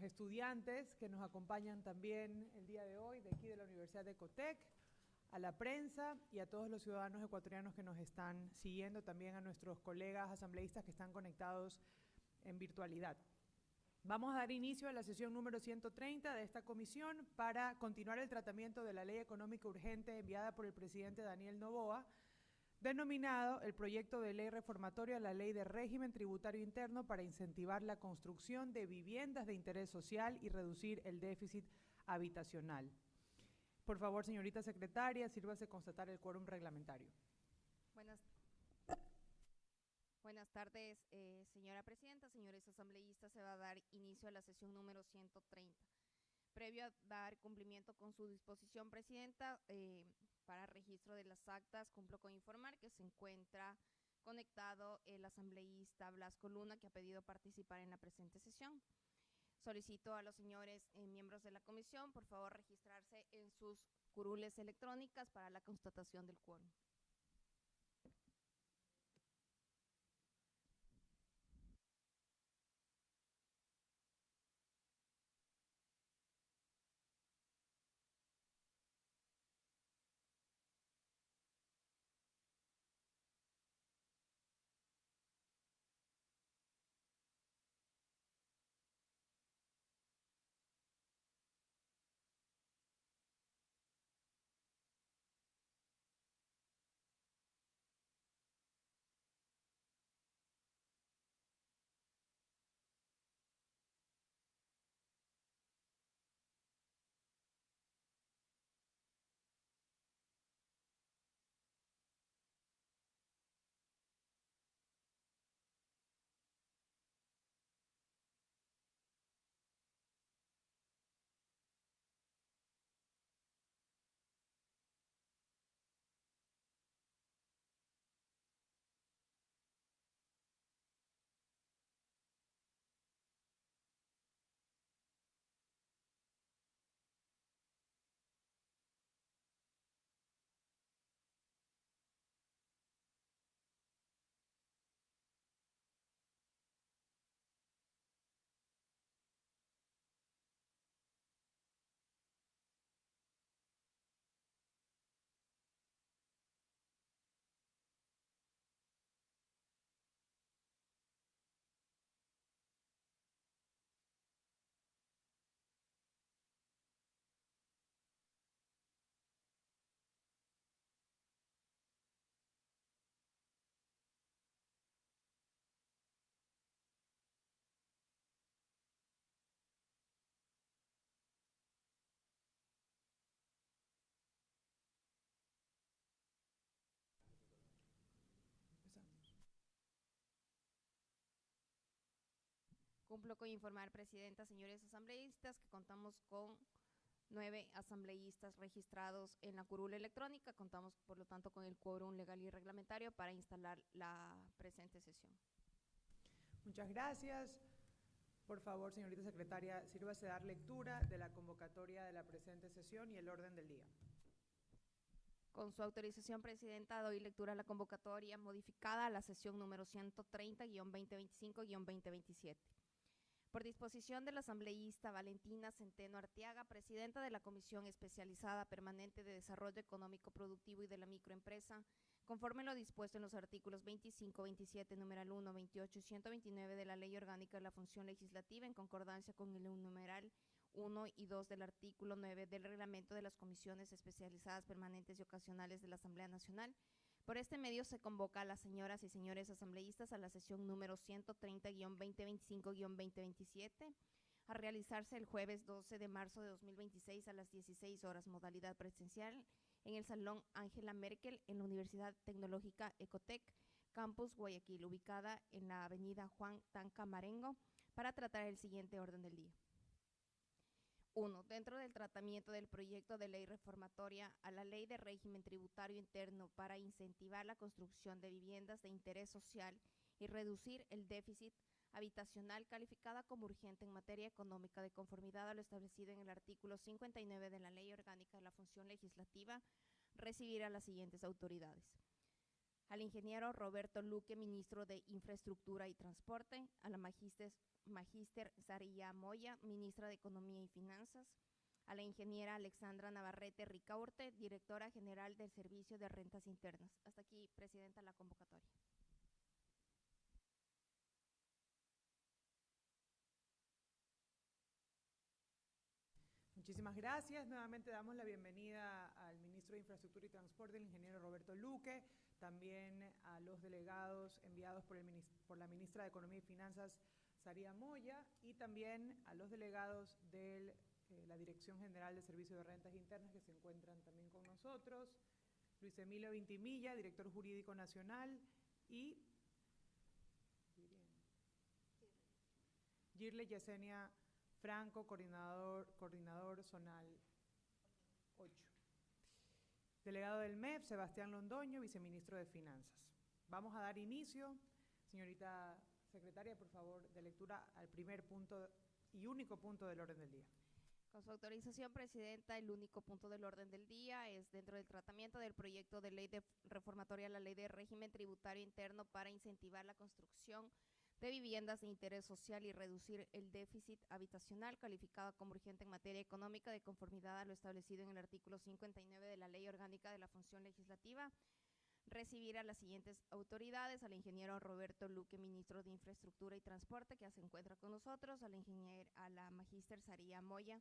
estudiantes que nos acompañan también el día de hoy de aquí de la Universidad de Ecotec, a la prensa y a todos los ciudadanos ecuatorianos que nos están siguiendo, también a nuestros colegas asambleístas que están conectados en virtualidad. Vamos a dar inicio a la sesión número 130 de esta comisión para continuar el tratamiento de la ley económica urgente enviada por el presidente Daniel Noboa, denominado el proyecto de ley reformatoria a la ley de régimen tributario interno para incentivar la construcción de viviendas de interés social y reducir el déficit habitacional. Por favor, señorita secretaria, sírvase constatar el quórum reglamentario. Buenas tardes, señora presidenta, señores asambleístas. Se va a dar inicio a la sesión número 130. Previo a dar cumplimiento con su disposición, presidenta, para registro de las actas, cumplo con informar que se encuentra conectado el asambleísta Blasco Luna, que ha pedido participar en la presente sesión. Solicito a los señores miembros de la comisión, por favor, registrarse en sus curules electrónicas para la constatación del quórum. Empezamos. Cumplo con informar, presidenta, señores asambleístas, que contamos con 9 asambleístas registrados en la curul electrónica. Contamos, por lo tanto, con el quórum legal y reglamentario para instalar la presente sesión. Muchas gracias. Por favor, señorita secretaria, sírvase dar lectura de la convocatoria de la presente sesión y el orden del día. Con su autorización, presidenta, doy lectura a la convocatoria modificada a la sesión número 130-2025-2027. Por disposición del asambleísta Valentina Centeno Arteaga, presidenta de la Comisión Especializada Permanente de Desarrollo Económico Productivo y de la Microempresa, conforme lo dispuesto en los artículos 25, 27, numeral 1, 28 y 129 de la Ley Orgánica de la Función Legislativa, en concordancia con el numeral 1 y 2 del artículo 9 del Reglamento de las Comisiones Especializadas Permanentes y Ocasionales de la Asamblea Nacional. Por este medio se convoca a las señoras y señores asambleístas a la sesión número 130-2025-2027 a realizarse el jueves 12 de marzo de 2026 a las 16 horas, modalidad presencial, en el Salón Angela Merkel en la Universidad Tecnológica Ecotec, Campus Guayaquil, ubicada en la avenida Juan Tanca Marengo, para tratar el siguiente orden del día. 1. Dentro del tratamiento del proyecto de ley reformatoria a la ley de régimen tributario interno para incentivar la construcción de viviendas de interés social y reducir el déficit habitacional, calificada como urgente en materia económica de conformidad a lo establecido en el artículo 59 de la Ley Orgánica de la Función Legislativa, recibir a las siguientes autoridades: al ingeniero Roberto Luque, ministro de Infraestructura y Transporte; a la magíster Magíster Sarilla Moya, ministra de Economía y Finanzas, a la ingeniera Alexandra Navarrete Ricaurte, directora general del Servicio de Rentas Internas. Hasta aquí, presidenta, la convocatoria. Muchísimas gracias. Nuevamente damos la bienvenida al ministro de Infraestructura y Transporte, el ingeniero Roberto Luque, también a los delegados enviados por la ministra de Economía y Finanzas, Sarilla Moya, y también a los delegados de la Dirección General de Servicios de Rentas Internas que se encuentran también con nosotros, Luis Emilio Vintimilla, director jurídico nacional, y Girley Yesenia Franco, coordinador zonal 8. Delegado del MEF, Sebastián Londoño, viceministro de Finanzas. Vamos a dar inicio. Señorita secretaria, por favor, de lectura al primer punto y único punto del orden del día. Con su autorización, presidenta, el único punto del orden del día es dentro del tratamiento del proyecto de ley reformatoria a la ley de régimen tributario interno para incentivar la construcción de viviendas de interés social y reducir el déficit habitacional, calificado como urgente en materia económica de conformidad a lo establecido en el artículo 59 de la Ley Orgánica de la Función Legislativa. Recibir a las siguientes autoridades: al ingeniero Roberto Luque, ministro de Infraestructura y Transporte, que ya se encuentra con nosotros, a la magíster Sarilla Moya,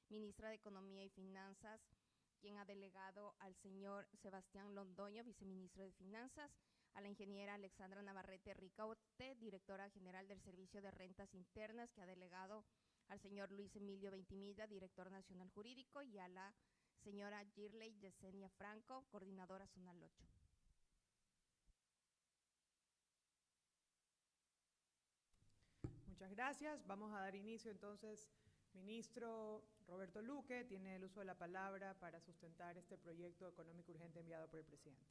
ministra de Economía y Finanzas, quien ha delegado al señor Sebastián Londoño, viceministro de Finanzas, a la ingeniera Alexandra Navarrete Ricaurte, directora general del Servicio de Rentas Internas, que ha delegado al señor Luis Emilio Vintimilla, director nacional jurídico, y a la señora Girley Yesenia Franco, coordinadora zonal 8. Muchas gracias. Vamos a dar inicio entonces. Ministro Roberto Luque tiene el uso de la palabra para sustentar este proyecto económico urgente enviado por el presidente.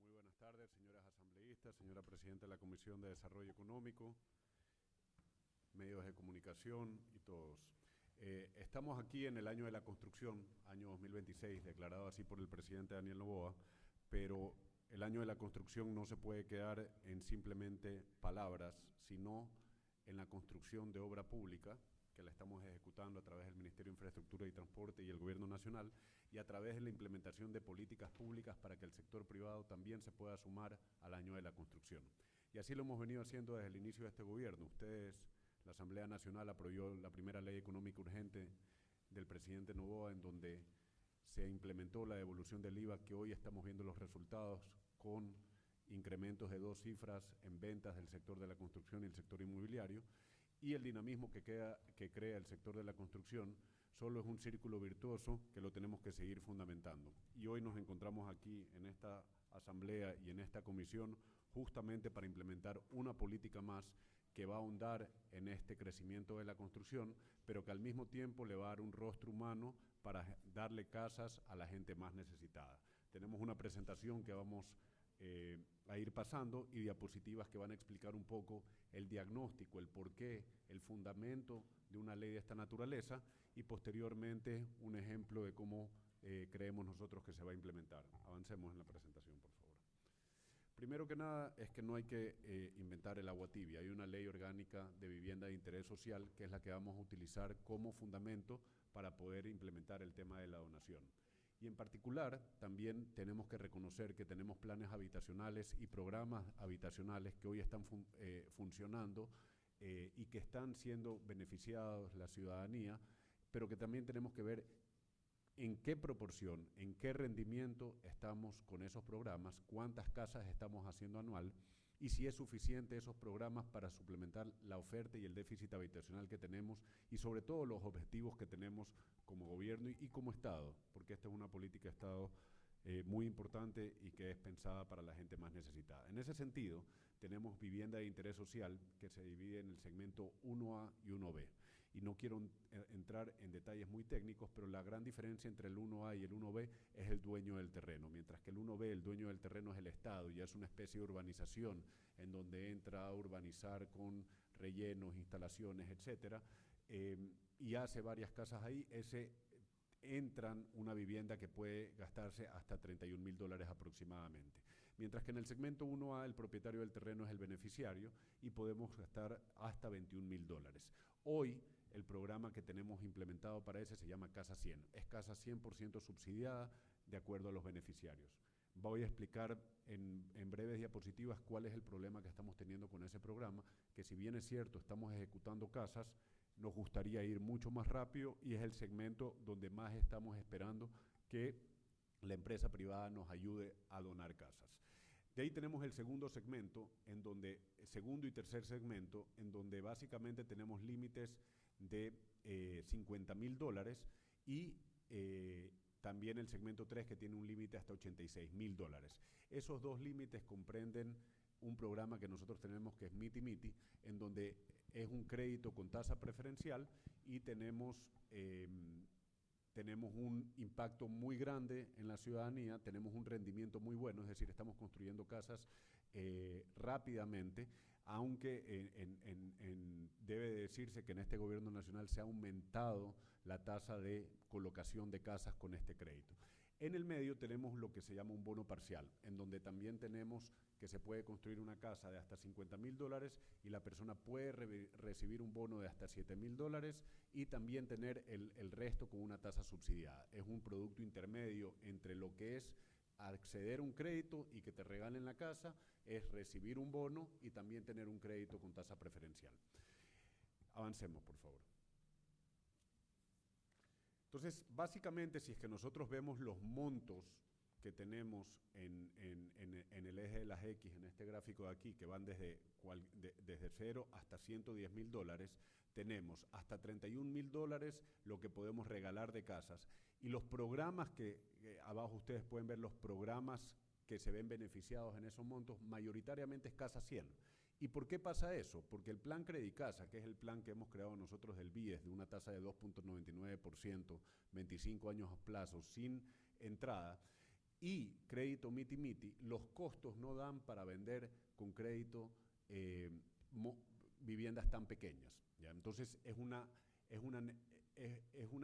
Muy buenas tardes, señoras asambleístas, señora presidenta de la Comisión de Desarrollo Económico, medios de comunicación y todos. Estamos aquí en el año de la construcción, año 2026, declarado así por el presidente Daniel Noboa, pero el año de la construcción no se puede quedar en simplemente palabras, sino en la construcción de obra pública, que la estamos ejecutando a través del Ministerio de Infraestructura y Transporte y el Gobierno Nacional, y a través de la implementación de políticas públicas para que el sector privado también se pueda sumar al año de la construcción. Y así lo hemos venido haciendo desde el inicio de este gobierno. Ustedes, la Asamblea Nacional aprobó la primera ley económica urgente del presidente Noboa, en donde se implementó la devolución del IVA, que hoy estamos viendo los resultados con incrementos de 2 cifras en ventas del sector de la construcción y el sector inmobiliario, y el dinamismo que crea el sector de la construcción solo es un círculo virtuoso que lo tenemos que seguir fundamentando. Y hoy nos encontramos aquí en esta asamblea y en esta comisión justamente para implementar una política más que va a ahondar en este crecimiento de la construcción, pero que al mismo tiempo le va a dar un rostro humano para darle casas a la gente más necesitada. Tenemos una presentación que vamos a ir pasando y diapositivas que van a explicar un poco el diagnóstico, el porqué, el fundamento de una ley de esta naturaleza, y posteriormente un ejemplo de cómo creemos nosotros que se va a implementar. Avancemos en la presentación, por favor. Primero que nada es que no hay que inventar el agua tibia. Hay una ley orgánica de vivienda de interés social que es la que vamos a utilizar como fundamento para poder implementar el tema de la donación. Y en particular también tenemos que reconocer que tenemos planes habitacionales y programas habitacionales que hoy están funcionando y que están siendo beneficiados la ciudadanía, pero que también tenemos que ver en qué proporción, en qué rendimiento estamos con esos programas, cuántas casas estamos haciendo anual y si es suficiente esos programas para suplementar la oferta y el déficit habitacional que tenemos y sobre todo los objetivos que tenemos como gobierno y como Estado, porque esta es una política de Estado muy importante y que es pensada para la gente más necesitada. En ese sentido, tenemos vivienda de interés social que se divide en el segmento 1A y 1B. Y no quiero entrar en detalles muy técnicos, pero la gran diferencia entre el 1A y el 1B es el dueño del terreno, mientras que el 1B, el dueño del terreno es el Estado, y es una especie de urbanización en donde entra a urbanizar con rellenos, instalaciones, etcétera, y hace varias casas ahí, entran una vivienda que puede gastarse hasta $31.000 aproximadamente. Mientras que en el segmento 1A el propietario del terreno es el beneficiario y podemos gastar hasta $21.000. Hoy el programa que tenemos implementado para ese se llama Casa 100. Es casa 100% subsidiada de acuerdo a los beneficiarios. Voy a explicar en breves diapositivas cuál es el problema que estamos teniendo con ese programa, que si bien es cierto, estamos ejecutando casas, nos gustaría ir mucho más rápido y es el segmento donde más estamos esperando que la empresa privada nos ayude a donar casas. De ahí tenemos el segundo segmento, segundo y tercer segmento, en donde básicamente tenemos límites de $50.000 y también el segmento 3 que tiene un límite hasta $86.000. Esos dos límites comprenden un programa que nosotros tenemos que es Miti Miti, en donde es un crédito con tasa preferencial y tenemos un impacto muy grande en la ciudadanía, tenemos un rendimiento muy bueno, es decir, estamos construyendo casas rápidamente, aunque debe decirse que en este gobierno nacional se ha aumentado la tasa de colocación de casas con este crédito. En el medio tenemos lo que se llama un bono parcial, en donde también tenemos que se puede construir una casa de hasta $50.000 y la persona puede recibir un bono de hasta $7.000 y también tener el resto con una tasa subsidiada. Es un producto intermedio entre lo que es acceder a un crédito y que te regalen la casa, es recibir un bono y también tener un crédito con tasa preferencial. Avancemos, por favor. Entonces, básicamente, si es que nosotros vemos los montos que tenemos en el eje de las X, en este gráfico de aquí, que van desde 0 hasta $110.000, tenemos hasta $31.000 lo que podemos regalar de casas. Y los programas abajo ustedes pueden ver los programas que se ven beneficiados en esos montos, mayoritariamente es Casa 100. ¿Y por qué pasa eso? Porque el plan Credicasa, que es el plan que hemos creado nosotros del BIES, de una tasa de 2.99%, 25 años a plazo, sin entrada, y crédito Miti Miti, los costos no dan para vender con crédito viviendas tan pequeñas, ¿ya? Entonces es una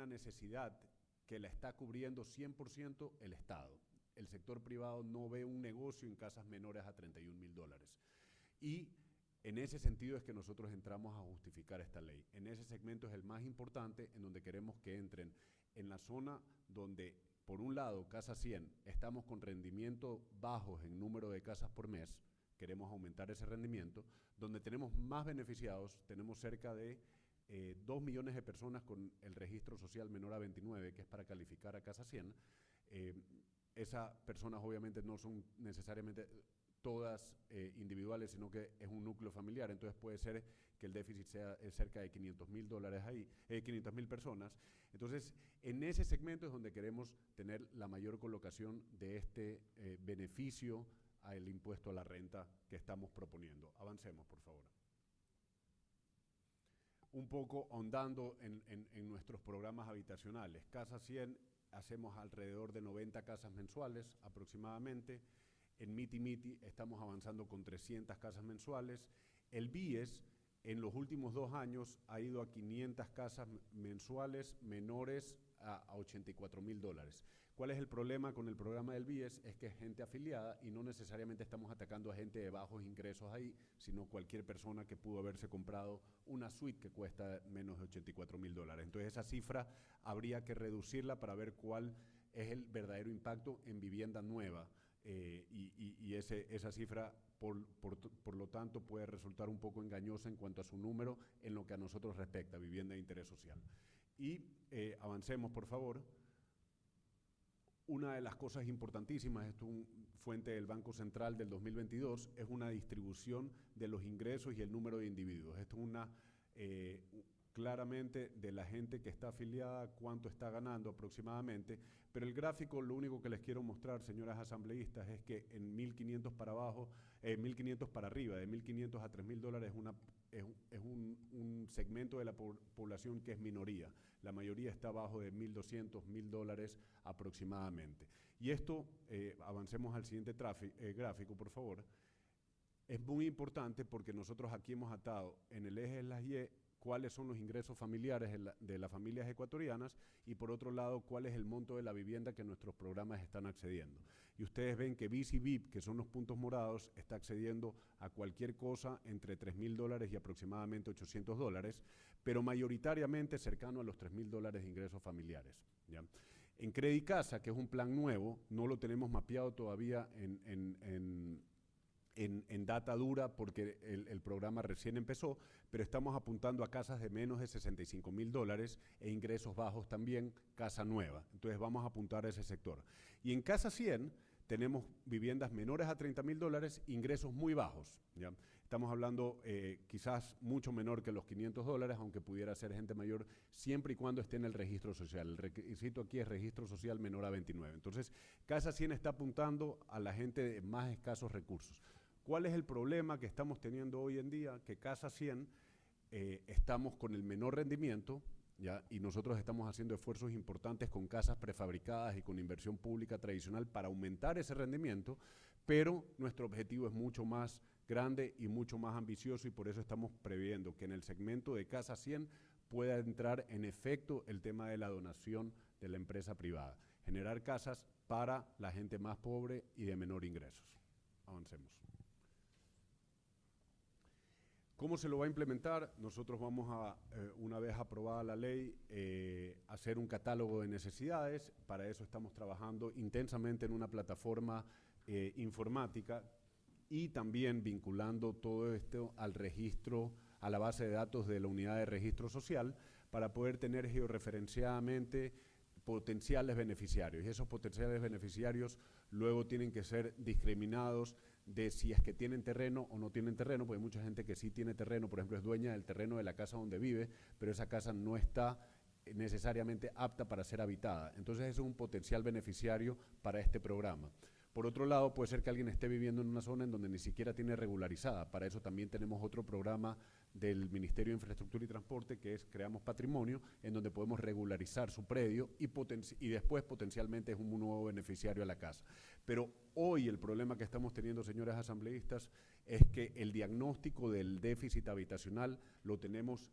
necesidad que la está cubriendo 100% el Estado. El sector privado no ve un negocio en casas menores a $31.000. Y en ese sentido es que nosotros entramos a justificar esta ley. En ese segmento es el más importante, en donde queremos que entren en la zona donde, por un lado, Casa 100, estamos con rendimientos bajos en número de casas por mes, queremos aumentar ese rendimiento, donde tenemos más beneficiados, tenemos cerca de 2 millones de personas con el registro social menor a 29, que es para calificar a Casa 100. Esas personas obviamente no son necesariamente todas individuales, sino que es un núcleo familiar, entonces puede ser que el déficit sea cerca de $500.000 ahí, 500.000 personas. Entonces, en ese segmento es donde queremos tener la mayor colocación de este beneficio al impuesto a la renta que estamos proponiendo. Avancemos, por favor. Un poco ahondando en nuestros programas habitacionales. Casa 100, hacemos alrededor de 90 casas mensuales aproximadamente. En Miti Miti estamos avanzando con 300 casas mensuales. El BIES en los últimos 2 años ha ido a 500 casas mensuales menores a $84.000. ¿Cuál es el problema con el programa del BIES? Es que es gente afiliada y no necesariamente estamos atacando a gente de bajos ingresos ahí, sino cualquier persona que pudo haberse comprado una suite que cuesta menos de $84.000. Entonces esa cifra habría que reducirla para ver cuál es el verdadero impacto en vivienda nueva. Esa cifra, por lo tanto, puede resultar un poco engañosa en cuanto a su número en lo que a nosotros respecta, vivienda de interés social. Y avancemos, por favor. Una de las cosas importantísimas, esto es una fuente del Banco Central del 2022, es una distribución de los ingresos y el número de individuos. Esto es claramente de la gente que está afiliada, cuánto está ganando aproximadamente, pero el gráfico, lo único que les quiero mostrar, señoras asambleístas, es que en 1.500 para abajo, 1.500 para arriba, de 1.500 a $3.000 es un segmento de la población que es minoría. La mayoría está abajo de $1.200, $1.000 aproximadamente. Y esto, avancemos al siguiente gráfico, por favor. es muy importante porque nosotros aquí hemos atado en el eje de las Y cuáles son los ingresos familiares de las familias ecuatorianas y por otro lado cuál es el monto de la vivienda que nuestros programas están accediendo. Y ustedes ven que BIS y BIP, que son los puntos morados, está accediendo a cualquier cosa entre $3.000 y aproximadamente $800, pero mayoritariamente cercano a los $3.000 de ingresos familiares, ¿ya? En Credicasa, que es un plan nuevo, no lo tenemos mapeado todavía en data dura porque el programa recién empezó, pero estamos apuntando a casas de menos de $65.000 e ingresos bajos también, casa nueva. Entonces vamos a apuntar a ese sector. Y en Casa 100 tenemos viviendas menores a $30.000, ingresos muy bajos, ¿ya? Estamos hablando quizás mucho menor que los $500, aunque pudiera ser gente mayor, siempre y cuando esté en el registro social. El requisito aquí es registro social menor a 29. Entonces, Casa 100 está apuntando a la gente de más escasos recursos. ¿Cuál es el problema que estamos teniendo hoy en día? Que Casa 100 estamos con el menor rendimiento, ¿ya? Y nosotros estamos haciendo esfuerzos importantes con casas prefabricadas y con inversión pública tradicional para aumentar ese rendimiento, pero nuestro objetivo es mucho más grande y mucho más ambicioso y por eso estamos previendo que en el segmento de Casa 100 pueda entrar en efecto el tema de la donación de la empresa privada, generar casas para la gente más pobre y de menor ingresos. Avancemos. ¿Cómo se lo va a implementar? Nosotros vamos a, una vez aprobada la ley, hacer un catálogo de necesidades. Para eso estamos trabajando intensamente en una plataforma informática y también vinculando todo esto al registro, a la base de datos de la unidad de registro social para poder tener georreferenciadamente potenciales beneficiarios. Y esos potenciales beneficiarios luego tienen que ser discriminados de si es que tienen terreno o no tienen terreno, porque hay mucha gente que sí tiene terreno, por ejemplo, es dueña del terreno de la casa donde vive, pero esa casa no está necesariamente apta para ser habitada. Entonces, ese es un potencial beneficiario para este programa. Por otro lado, puede ser que alguien esté viviendo en una zona en donde ni siquiera tiene regularizada. Para eso también tenemos otro programa del Ministerio de Infraestructura y Transporte, que es Creamos Patrimonio, en donde podemos regularizar su predio y después potencialmente es un nuevo beneficiario a la casa. Pero hoy el problema que estamos teniendo, señores asambleístas, es que el diagnóstico del déficit habitacional lo tenemos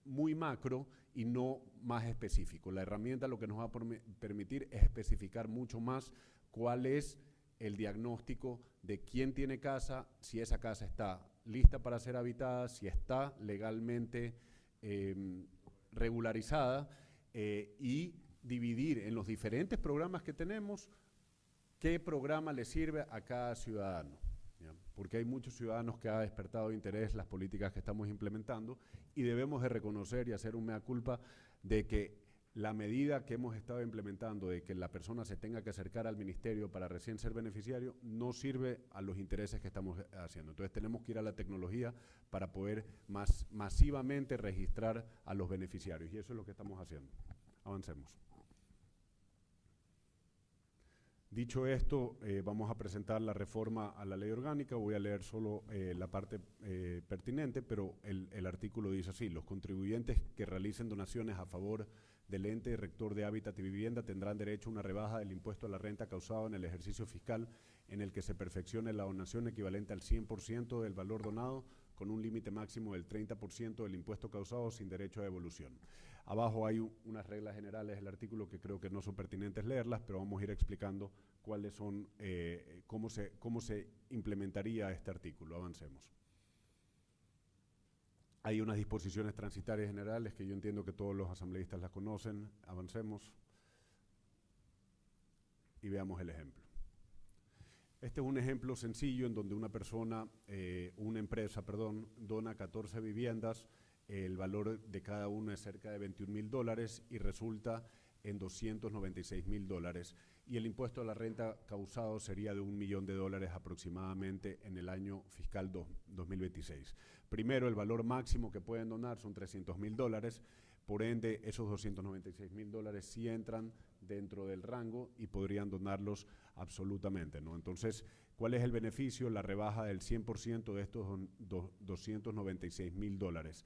muy macro y no más específico. La herramienta lo que nos va a permitir es especificar mucho más cuál es el diagnóstico de quién tiene casa, si esa casa está lista para ser habitada, si está legalmente regularizada y dividir en los diferentes programas que tenemos qué programa le sirve a cada ciudadano, ¿ya? Porque hay muchos ciudadanos que ha despertado interés las políticas que estamos implementando y debemos de reconocer y hacer un mea culpa de que la medida que hemos estado implementando de que la persona se tenga que acercar al ministerio para recién ser beneficiario no sirve a los intereses que estamos haciendo. Entonces tenemos que ir a la tecnología para poder masivamente registrar a los beneficiarios y eso es lo que estamos haciendo. Avancemos. Dicho esto, vamos a presentar la reforma a la ley orgánica. Voy a leer solo la parte pertinente, pero el artículo dice así: los contribuyentes que realicen donaciones a favor del ente rector de Hábitat y Vivienda tendrán derecho a una rebaja del impuesto a la renta causado en el ejercicio fiscal en el que se perfeccione la donación equivalente al 100% del valor donado con un límite máximo del 30% del impuesto causado sin derecho a devolución. Abajo hay unas reglas generales del artículo que creo que no son pertinentes leerlas, pero vamos a ir explicando cuáles son, cómo se implementaría este artículo. Avancemos. Hay unas disposiciones transitarias generales que yo entiendo que todos los asambleístas las conocen. Avancemos y veamos el ejemplo. Este es un ejemplo sencillo en donde una empresa, dona 14 viviendas. El valor de cada una es cerca de $21.000 y resulta en $296.000. Y el impuesto a la renta causado sería de $1 millón aproximadamente en el año fiscal 2026. Primero, el valor máximo que pueden donar son $300.000. Por ende, esos $296.000 sí entran dentro del rango y podrían donarlos absolutamente, ¿no? Entonces, ¿cuál es el beneficio? La rebaja del 100% de estos $296.000.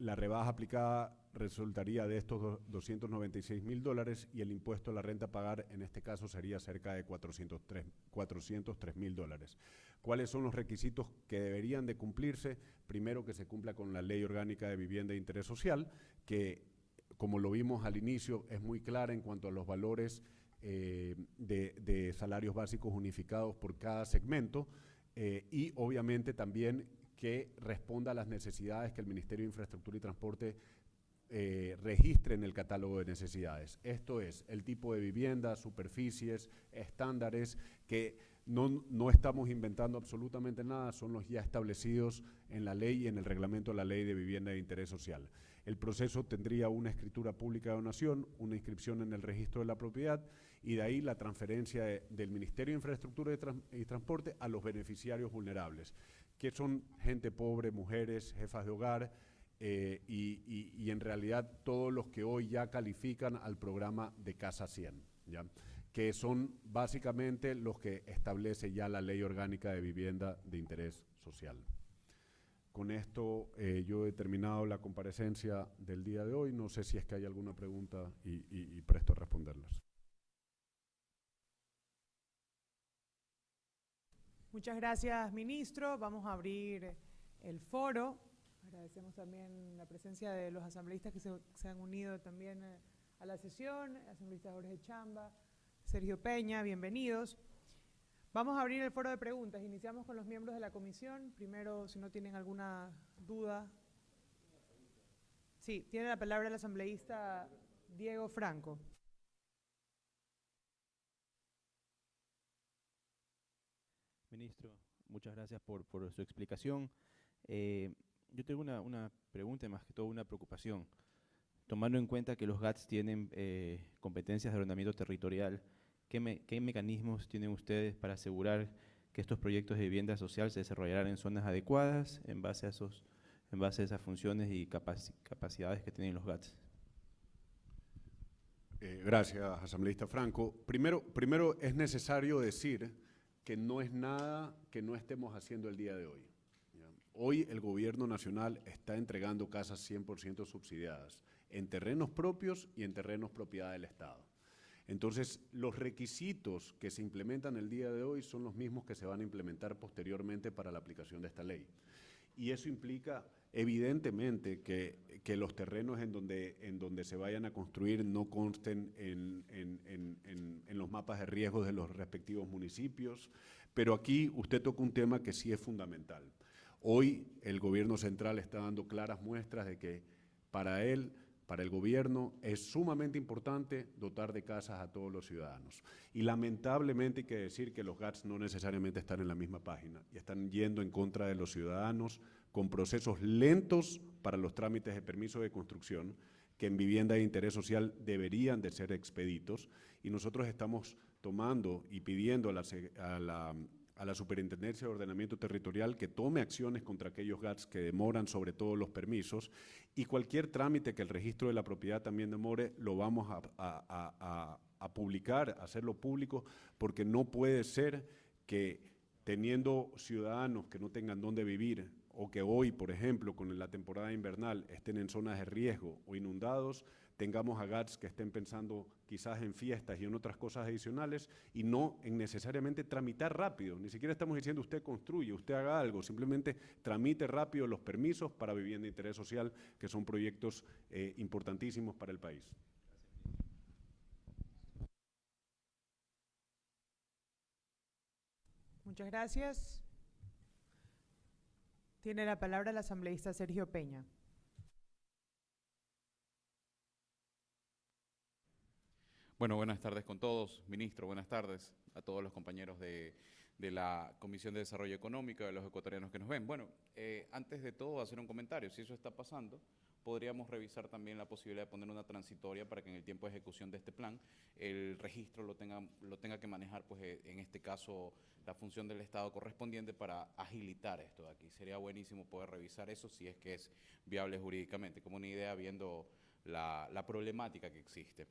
la rebaja aplicada resultaría de estos $296.000 y el impuesto a la renta a pagar en este caso sería cerca de $403.000. ¿Cuáles son los requisitos que deberían de cumplirse? Primero, que se cumpla con la Ley Orgánica de Vivienda de Interés Social, que como lo vimos al inicio es muy clara en cuanto a los valores de salarios básicos unificados por cada segmento y obviamente también que responda a las necesidades que el Ministerio de Infraestructura y Transporte registre en el catálogo de necesidades. Esto es, el tipo de vivienda, superficies, estándares, que no estamos inventando absolutamente nada, son los ya establecidos en la ley y en el reglamento de la Ley de Vivienda de Interés Social. El proceso tendría una escritura pública de donación, una inscripción en el registro de la propiedad y de ahí la transferencia del Ministerio de Infraestructura y Transporte a los beneficiarios vulnerables, que son gente pobre, mujeres, jefas de hogar, y en realidad todos los que hoy ya califican al programa de Casa 100, ¿ya? Que son básicamente los que establece ya la Ley Orgánica de Vivienda de Interés Social. Con esto yo he terminado la comparecencia del día de hoy. No sé si es que hay alguna pregunta y presto a responderlas. Muchas gracias, ministro. Vamos a abrir el foro. Agradecemos también la presencia de los asambleístas que se han unido también a la sesión. Asambleísta Jorge Chamba, Sergio Peña, bienvenidos. Vamos a abrir el foro de preguntas. Iniciamos con los miembros de la comisión. Primero, si no tienen alguna duda. Sí, tiene la palabra el asambleísta Diego Franco. Ministro, muchas gracias por su explicación. Yo tengo una pregunta, más que todo una preocupación. Tomando en cuenta que los GATS tienen competencias de ordenamiento territorial, ¿qué mecanismos tienen ustedes para asegurar que estos proyectos de vivienda social se desarrollarán en zonas adecuadas en base a esas funciones y capacidades que tienen los GATS? Gracias, asambleísta Franco. Primero es necesario decir que no es nada que no estemos haciendo el día de hoy. Hoy el gobierno nacional está entregando casas 100% subsidiadas en terrenos propios y en terrenos propiedad del Estado. Entonces, los requisitos que se implementan el día de hoy son los mismos que se van a implementar posteriormente para la aplicación de esta ley. Y eso implica, evidentemente, que los terrenos en donde se vayan a construir no consten en los mapas de riesgos de los respectivos municipios, pero aquí usted toca un tema que sí es fundamental. Hoy el gobierno central está dando claras muestras de que para el gobierno es sumamente importante dotar de casas a todos los ciudadanos. Y lamentablemente hay que decir que los GATS no necesariamente están en la misma página y están yendo en contra de los ciudadanos con procesos lentos para los trámites de permiso de construcción que en vivienda de interés social deberían de ser expeditos. Y nosotros estamos tomando y pidiendo a la Superintendencia de Ordenamiento Territorial que tome acciones contra aquellos GATS que demoran sobre todo los permisos, y cualquier trámite que el registro de la propiedad también demore, lo vamos a publicar, a hacerlo público, porque no puede ser que teniendo ciudadanos que no tengan dónde vivir o que hoy, por ejemplo, con la temporada invernal estén en zonas de riesgo o inundados, tengamos a GATS que estén pensando quizás en fiestas y en otras cosas adicionales y no en necesariamente tramitar rápido. Ni siquiera estamos diciendo usted construye, usted haga algo, simplemente tramite rápido los permisos para vivienda de interés social, que son proyectos importantísimos para el país. Muchas gracias. Tiene la palabra el asambleísta Sergio Peña. Bueno, buenas tardes con todos. Ministro, buenas tardes a todos los compañeros de la Comisión de Desarrollo Económico, de los ecuatorianos que nos ven. Bueno, antes de todo, hacer un comentario. Si eso está pasando, podríamos revisar también la posibilidad de poner una transitoria para que en el tiempo de ejecución de este plan el registro lo tenga que manejar, pues en este caso, la función del Estado correspondiente para agilitar esto de aquí. Sería buenísimo poder revisar eso si es que es viable jurídicamente, como una idea viendo la problemática que existe.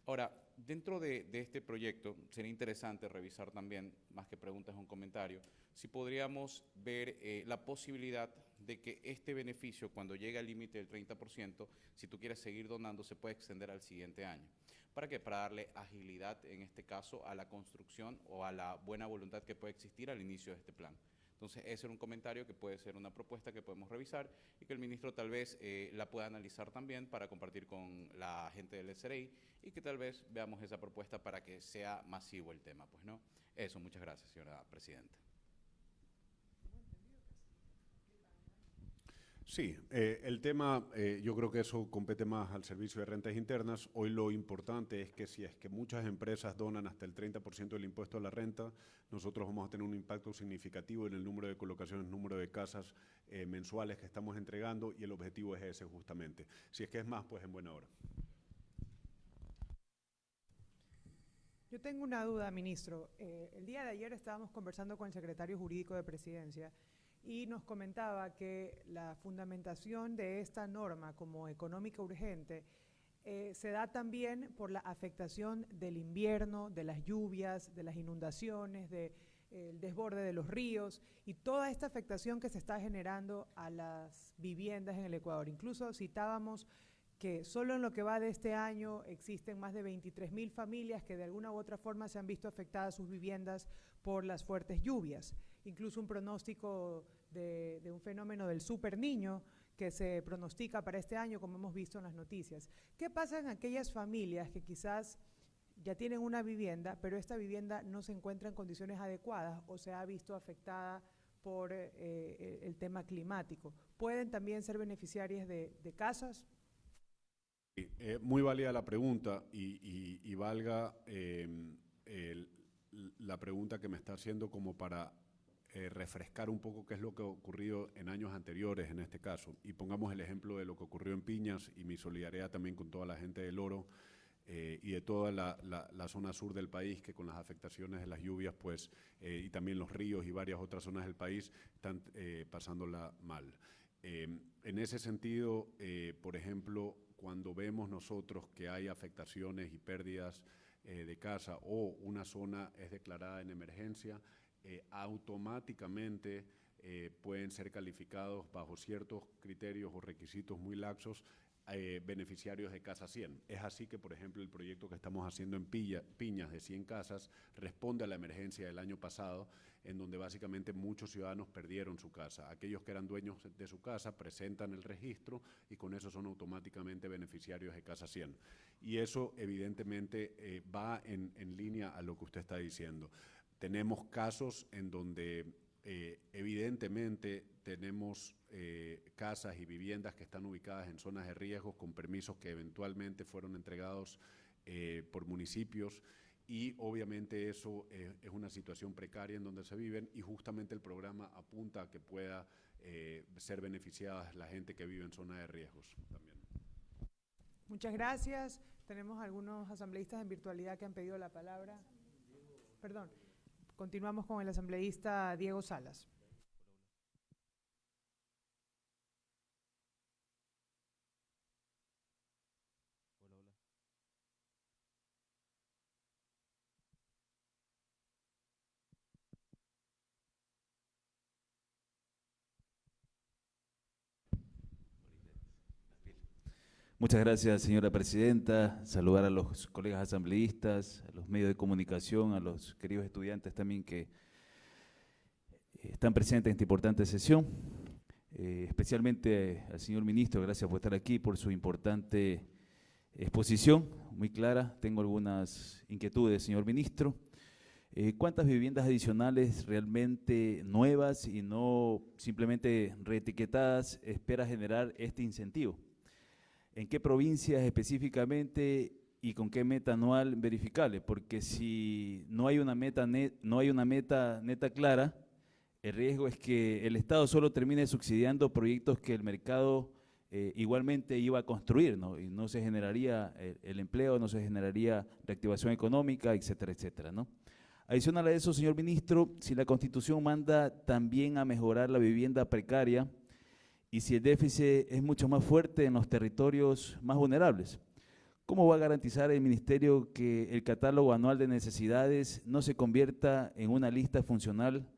Ahora, dentro de este proyecto sería interesante revisar también, más que preguntas, un comentario, si podríamos ver la posibilidad de que este beneficio, cuando llegue al límite del 30%, si tú quieres seguir donando, se puede extender al siguiente año. ¿Para qué? Para darle agilidad, en este caso, a la construcción o a la buena voluntad que puede existir al inicio de este plan. Entonces, ese era un comentario que puede ser una propuesta que podemos revisar y que el ministro tal vez la pueda analizar también para compartir con la gente del SRI y que tal vez veamos esa propuesta para que sea masivo el tema, pues, ¿no? Eso, muchas gracias, señora presidenta. Sí, el tema, yo creo que eso compete más al Servicio de Rentas Internas. Hoy lo importante es que si es que muchas empresas donan hasta el 30% del impuesto a la renta, nosotros vamos a tener un impacto significativo en el número de colocaciones, número de casas mensuales que estamos entregando, y el objetivo es ese justamente. Si es que es más, pues en buena hora. Yo tengo una duda, ministro. El día de ayer estábamos conversando con el secretario jurídico de Presidencia y nos comentaba que la fundamentación de esta norma como económica urgente se da también por la afectación del invierno, de las lluvias, de las inundaciones, del desborde de los ríos y toda esta afectación que se está generando a las viviendas en el Ecuador. Incluso citábamos que solo en lo que va de este año existen más de 23.000 familias que de alguna u otra forma se han visto afectadas sus viviendas por las fuertes lluvias. Incluso un pronóstico de un fenómeno del super niño que se pronostica para este año, como hemos visto en las noticias. ¿Qué pasa en aquellas familias que quizás ya tienen una vivienda, pero esta vivienda no se encuentra en condiciones adecuadas o se ha visto afectada por el tema climático? ¿Pueden también ser beneficiarias de casas? Muy válida la pregunta y valga la pregunta que me está haciendo como para refrescar un poco qué es lo que ha ocurrido en años anteriores en este caso. Y pongamos el ejemplo de lo que ocurrió en Piñas y mi solidaridad también con toda la gente del Oro y de toda la zona sur del país que con las afectaciones de las lluvias pues, y también los ríos y varias otras zonas del país están pasándola mal. En ese sentido, por ejemplo, cuando vemos nosotros que hay afectaciones y pérdidas de casa o una zona es declarada en emergencia, automáticamente pueden ser calificados bajo ciertos criterios o requisitos muy laxos beneficiarios de Casa 100. Es así que, por ejemplo, el proyecto que estamos haciendo en Piñas de 100 casas responde a la emergencia del año pasado, en donde básicamente muchos ciudadanos perdieron su casa. Aquellos que eran dueños de su casa presentan el registro y con eso son automáticamente beneficiarios de Casa 100. Y eso evidentemente va en línea a lo que usted está diciendo. Tenemos casos en donde evidentemente tenemos casas y viviendas que están ubicadas en zonas de riesgos con permisos que eventualmente fueron entregados por municipios y obviamente eso es una situación precaria en donde se viven y justamente el programa apunta a que pueda ser beneficiada la gente que vive en zonas de riesgos también. Muchas gracias. Tenemos algunos asambleístas en virtualidad que han pedido la palabra. Perdón. Continuamos con el asambleísta Diego Salas. Muchas gracias, señora presidenta. Saludar a los colegas asambleístas, a los medios de comunicación, a los queridos estudiantes también que están presentes en esta importante sesión. Especialmente al señor ministro, gracias por estar aquí, por su importante exposición, muy clara. Tengo algunas inquietudes, señor ministro. ¿Cuántas viviendas adicionales realmente nuevas y no simplemente reetiquetadas espera generar este incentivo? ¿En qué provincias específicamente y con qué meta anual verificable? Porque si no hay una meta neta clara, el riesgo es que el Estado solo termine subsidiando proyectos que el mercado igualmente iba a construir, ¿no? Y no se generaría el empleo, no se generaría reactivación económica, etcétera, etcétera, ¿no? Adicional a eso, señor ministro, si la Constitución manda también a mejorar la vivienda precaria, y si el déficit es mucho más fuerte en los territorios más vulnerables, ¿cómo va a garantizar el Ministerio que el catálogo anual de necesidades no se convierta en una lista funcional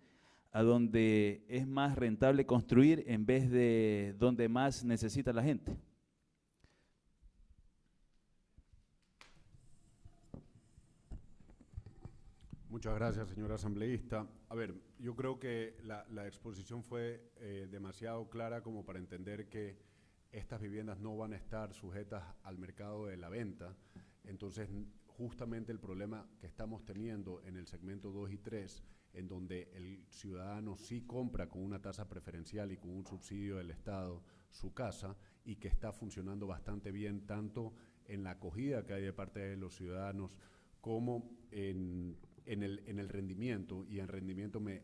a donde es más rentable construir en vez de donde más necesita la gente? Muchas gracias, señor asambleísta. A ver, yo creo que la exposición fue demasiado clara como para entender que estas viviendas no van a estar sujetas al mercado de la venta. Entonces, justamente el problema que estamos teniendo en el segmento 2 y 3, en donde el ciudadano sí compra con una tasa preferencial y con un subsidio del Estado su casa, y que está funcionando bastante bien tanto en la acogida que hay de parte de los ciudadanos como en el rendimiento, y en rendimiento me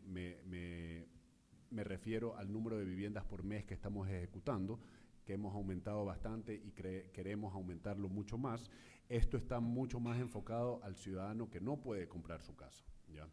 refiero al número de viviendas por mes que estamos ejecutando, que hemos aumentado bastante y queremos aumentarlo mucho más. Esto está mucho más enfocado al ciudadano que no puede comprar su casa, ¿ya?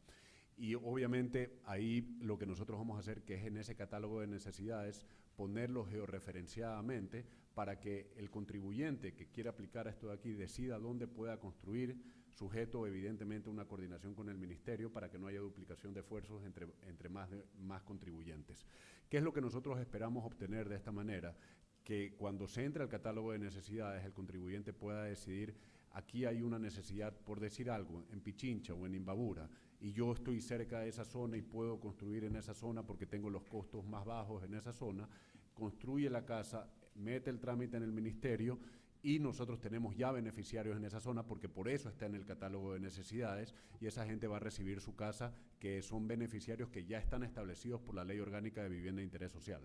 Y obviamente ahí lo que nosotros vamos a hacer, que es en ese catálogo de necesidades, ponerlo georreferenciadamente para que el contribuyente que quiera aplicar esto de aquí decida dónde pueda construir, sujeto evidentemente a una coordinación con el ministerio para que no haya duplicación de esfuerzos entre más contribuyentes. ¿Qué es lo que nosotros esperamos obtener de esta manera? Que cuando se entre al catálogo de necesidades, el contribuyente pueda decidir: aquí hay una necesidad, por decir algo, en Pichincha o en Imbabura, y yo estoy cerca de esa zona y puedo construir en esa zona porque tengo los costos más bajos en esa zona. Construye la casa, mete el trámite en el ministerio, y nosotros tenemos ya beneficiarios en esa zona porque por eso está en el catálogo de necesidades, y esa gente va a recibir su casa, que son beneficiarios que ya están establecidos por la Ley Orgánica de Vivienda de Interés Social.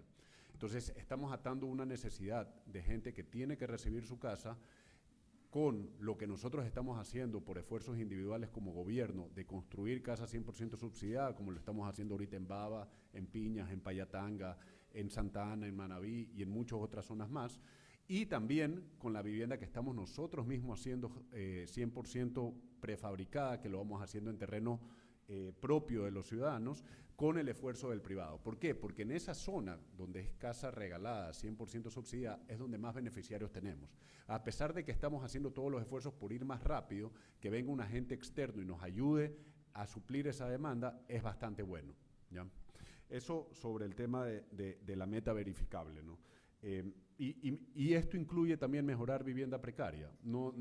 Entonces, estamos atando una necesidad de gente que tiene que recibir su casa con lo que nosotros estamos haciendo por esfuerzos individuales como gobierno de construir casas 100% subsidiadas, como lo estamos haciendo ahorita en Baba, en Piñas, en Payatanga, en Santa Ana, en Manabí y en muchas otras zonas más. Y también con la vivienda que estamos nosotros mismos haciendo 100% prefabricada, que lo vamos haciendo en terreno propio de los ciudadanos, con el esfuerzo del privado. ¿Por qué? Porque en esa zona donde es casa regalada, 100% subsidiada, es donde más beneficiarios tenemos. A pesar de que estamos haciendo todos los esfuerzos por ir más rápido, que venga un agente externo y nos ayude a suplir esa demanda, es bastante bueno, ¿ya? Eso sobre el tema de la meta verificable, ¿no? Y esto incluye también mejorar vivienda precaria. No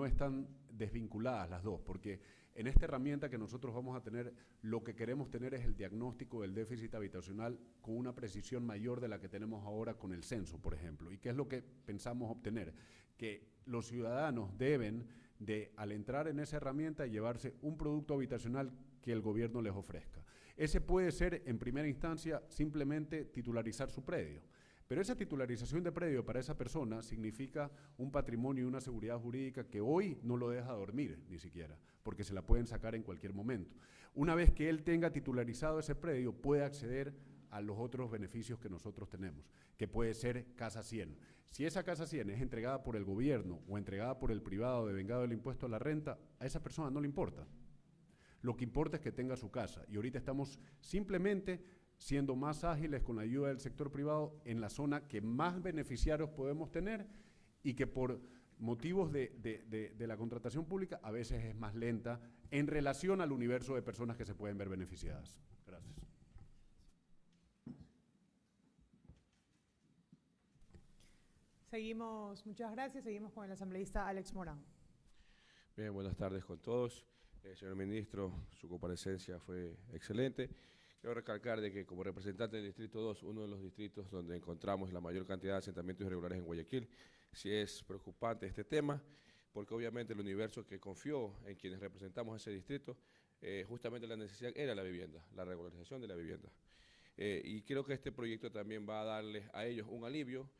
están desvinculadas las dos, porque en esta herramienta que nosotros vamos a tener, lo que queremos tener es el diagnóstico del déficit habitacional con una precisión mayor de la que tenemos ahora con el censo, por ejemplo. ¿Y qué es lo que pensamos obtener? Que los ciudadanos deben de, al entrar en esa herramienta, llevarse un producto habitacional que el gobierno les ofrezca. Ese puede ser, en primera instancia, simplemente titularizar su predio. Pero esa titularización de predio para esa persona significa un patrimonio y una seguridad jurídica que hoy no lo deja dormir ni siquiera, porque se la pueden sacar en cualquier momento. Una vez que él tenga titularizado ese predio, puede acceder a los otros beneficios que nosotros tenemos, que puede ser Casa 100. Si esa Casa 100 es entregada por el gobierno o entregada por el privado devengado del impuesto a la renta, a esa persona no le importa. Lo que importa es que tenga su casa, y ahorita estamos simplemente siendo más ágiles con la ayuda del sector privado en la zona que más beneficiarios podemos tener, y que por motivos de la contratación pública a veces es más lenta en relación al universo de personas que se pueden ver beneficiadas. Gracias. Seguimos, muchas gracias. Seguimos con el asambleísta Alex Morán. Bien, buenas tardes con todos. Señor ministro, su comparecencia fue excelente. Quiero recalcar de que como representante del Distrito 2, uno de los distritos donde encontramos la mayor cantidad de asentamientos irregulares en Guayaquil, sí es preocupante este tema, porque obviamente el universo que confió en quienes representamos ese distrito, justamente la necesidad era la vivienda, la regularización de la vivienda. Y creo que este proyecto también va a darles a ellos un alivio,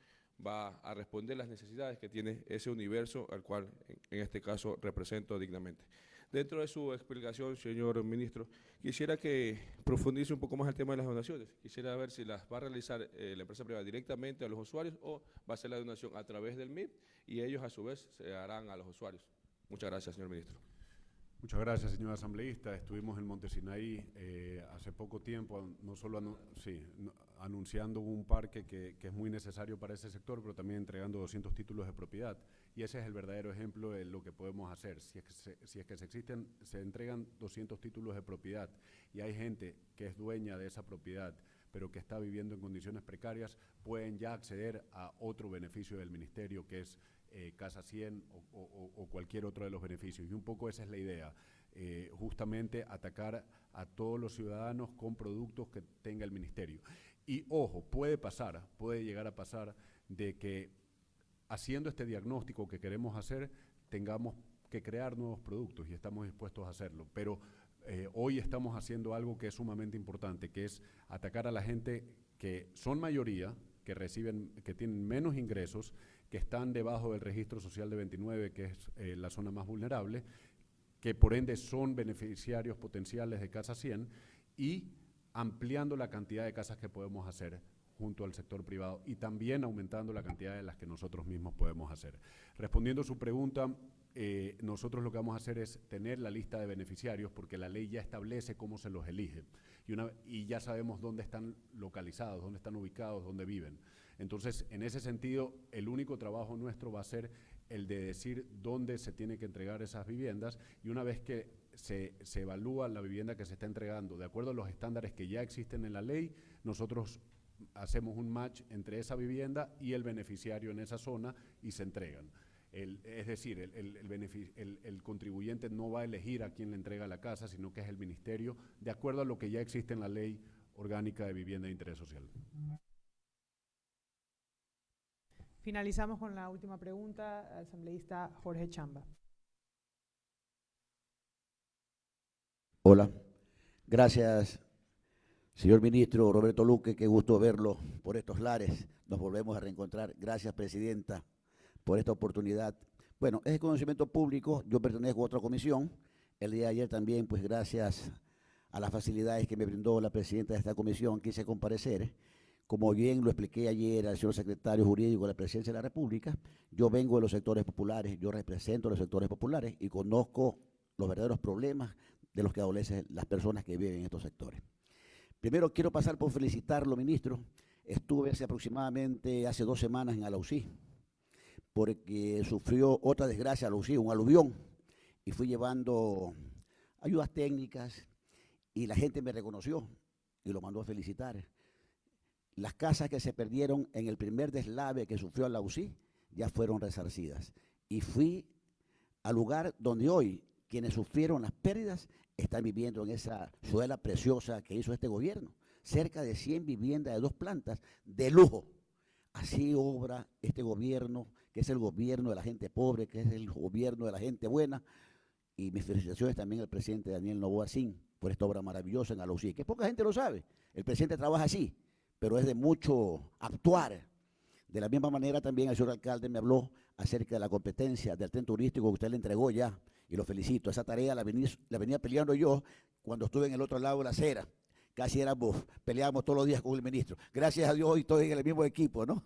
va a responder las necesidades que tiene ese universo al cual en este caso represento dignamente. Dentro de su explicación, señor ministro, quisiera que profundice un poco más el tema de las donaciones. Quisiera ver si las va a realizar la empresa privada directamente a los usuarios o va a ser la donación a través del MIP y ellos a su vez se harán a los usuarios. Muchas gracias, señor ministro. Muchas gracias, señor asambleísta. Estuvimos en Monte Sinaí hace poco tiempo, no solo anunciando un parque que es muy necesario para ese sector, pero también entregando 200 títulos de propiedad. Y ese es el verdadero ejemplo de lo que podemos hacer. Si es que se entregan 200 títulos de propiedad y hay gente que es dueña de esa propiedad, pero que está viviendo en condiciones precarias, pueden ya acceder a otro beneficio del ministerio, que es Casa 100 o cualquier otro de los beneficios. Y un poco esa es la idea, justamente atacar a todos los ciudadanos con productos que tenga el ministerio. Y ojo, puede llegar a pasar de que haciendo este diagnóstico que queremos hacer, tengamos que crear nuevos productos y estamos dispuestos a hacerlo. Pero hoy estamos haciendo algo que es sumamente importante, que es atacar a la gente que son mayoría, que tienen menos ingresos, que están debajo del registro social de 29, que es la zona más vulnerable, que por ende son beneficiarios potenciales de Casa 100, y ampliando la cantidad de casas que podemos hacer junto al sector privado y también aumentando la cantidad de las que nosotros mismos podemos hacer. Respondiendo a su pregunta, nosotros lo que vamos a hacer es tener la lista de beneficiarios, porque la ley ya establece cómo se los elige y ya sabemos dónde están localizados, dónde están ubicados, dónde viven. Entonces, en ese sentido, el único trabajo nuestro va a ser el de decir dónde se tienen que entregar esas viviendas, y una vez que se evalúa la vivienda que se está entregando de acuerdo a los estándares que ya existen en la ley, nosotros hacemos un match entre esa vivienda y el beneficiario en esa zona y se entregan. Es decir, el contribuyente no va a elegir a quién le entrega la casa, sino que es el ministerio, de acuerdo a lo que ya existe en la Ley Orgánica de Vivienda de Interés Social. Finalizamos con la última pregunta, asambleísta Jorge Chamba. Hola, gracias, señor ministro Roberto Luque, qué gusto verlo por estos lares, nos volvemos a reencontrar. Gracias, presidenta, por esta oportunidad. Bueno, es de conocimiento público, yo pertenezco a otra comisión, el día de ayer también, pues gracias a las facilidades que me brindó la presidenta de esta comisión, quise comparecer. Como bien lo expliqué ayer al señor secretario jurídico de la Presidencia de la República, yo vengo de los sectores populares, yo represento a los sectores populares y conozco los verdaderos problemas de los que adolecen las personas que viven en estos sectores. Primero quiero pasar por felicitarlo, ministro. Estuve hace 2 semanas en Alausí, porque sufrió otra desgracia Alausí, un aluvión, y fui llevando ayudas técnicas y la gente me reconoció y lo mandó a felicitar. Las casas que se perdieron en el primer deslave que sufrió Alausí ya fueron resarcidas. Y fui al lugar donde hoy quienes sufrieron las pérdidas están viviendo en esa suela preciosa que hizo este gobierno. Cerca de 100 viviendas de 2 plantas de lujo. Así obra este gobierno, que es el gobierno de la gente pobre, que es el gobierno de la gente buena. Y mis felicitaciones también al presidente Daniel Noboa Sin por esta obra maravillosa en Alausí, que poca gente lo sabe. El presidente trabaja así, pero es de mucho actuar. De la misma manera también el señor alcalde me habló acerca de la competencia del tren turístico que usted le entregó ya, y lo felicito. Esa tarea la venía peleando yo cuando estuve en el otro lado de la acera. Casi peleábamos todos los días con el ministro. Gracias a Dios hoy estoy en el mismo equipo, ¿no?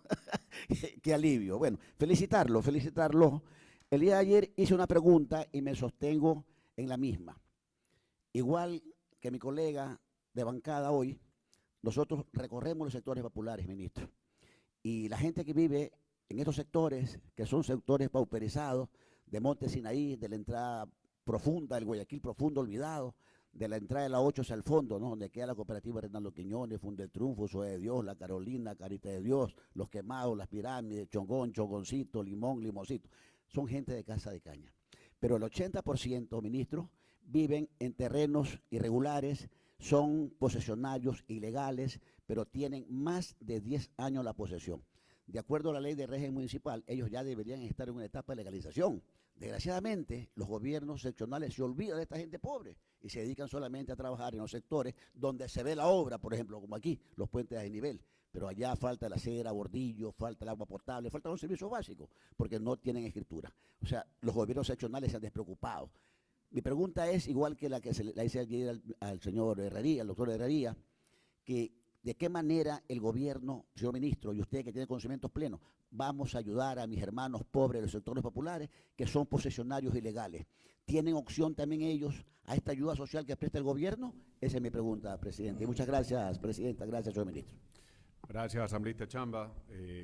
Qué alivio. Bueno, felicitarlo. El día de ayer hice una pregunta y me sostengo en la misma. Igual que mi colega de bancada hoy, nosotros recorremos los sectores populares, ministro. Y la gente que vive en estos sectores, que son sectores pauperizados, de Monte Sinaí, de la entrada profunda, del Guayaquil profundo olvidado, de la entrada de la 8 hacia el fondo, ¿no? Donde queda la cooperativa Renaldo Quiñones, Funde el Triunfo, Soe de Dios, La Carolina, Carita de Dios, Los Quemados, Las Pirámides, Chongón, Chongoncito, Limón, Limoncito. Son gente de casa de caña. Pero el 80%, ministro, viven en terrenos irregulares, son posesionarios ilegales, pero tienen más de 10 años la posesión. De acuerdo a la ley de régimen municipal, ellos ya deberían estar en una etapa de legalización. Desgraciadamente, los gobiernos seccionales se olvidan de esta gente pobre y se dedican solamente a trabajar en los sectores donde se ve la obra, por ejemplo, como aquí, los puentes a desnivel. Pero allá falta la acera, bordillo, falta el agua potable, faltan los servicios básicos, porque no tienen escritura. O sea, los gobiernos seccionales se han despreocupado. Mi pregunta es, igual que la que le hice ayer al señor Herrería, al doctor Herrería, que de qué manera el gobierno, señor ministro, y usted que tiene conocimientos plenos, vamos a ayudar a mis hermanos pobres de los sectores populares que son posesionarios ilegales. ¿Tienen opción también ellos a esta ayuda social que presta el gobierno? Esa es mi pregunta, presidente. Muchas gracias, presidenta. Gracias, señor ministro. Gracias, asambleísta Chamba.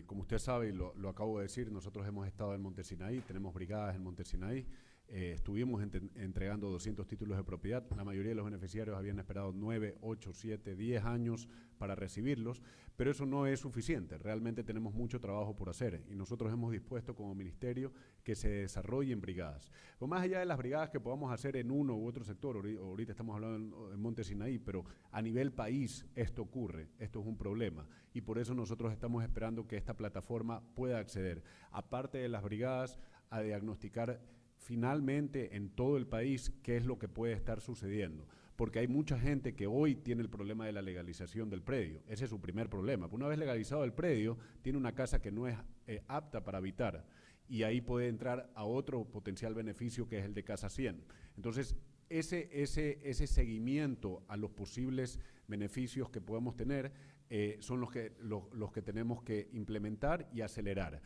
Como usted sabe, y lo acabo de decir, nosotros hemos estado en Monte Sinaí, tenemos brigadas en Monte Sinaí. Estuvimos entregando 200 títulos de propiedad. La mayoría de los beneficiarios habían esperado 9, 8, 7, 10 años para recibirlos, pero eso no es suficiente. Realmente tenemos mucho trabajo por hacer y nosotros hemos dispuesto como ministerio que se desarrollen brigadas. Pues más allá de las brigadas que podamos hacer en uno u otro sector, ahorita estamos hablando en Monte Sinaí, pero a nivel país esto ocurre, esto es un problema y por eso nosotros estamos esperando que esta plataforma pueda acceder, aparte de las brigadas, a diagnosticar finalmente en todo el país qué es lo que puede estar sucediendo. Porque hay mucha gente que hoy tiene el problema de la legalización del predio. Ese es su primer problema. Una vez legalizado el predio, tiene una casa que no es apta para habitar y ahí puede entrar a otro potencial beneficio que es el de Casa 100. Entonces, ese seguimiento a los posibles beneficios que podemos tener son los que tenemos que implementar y acelerar.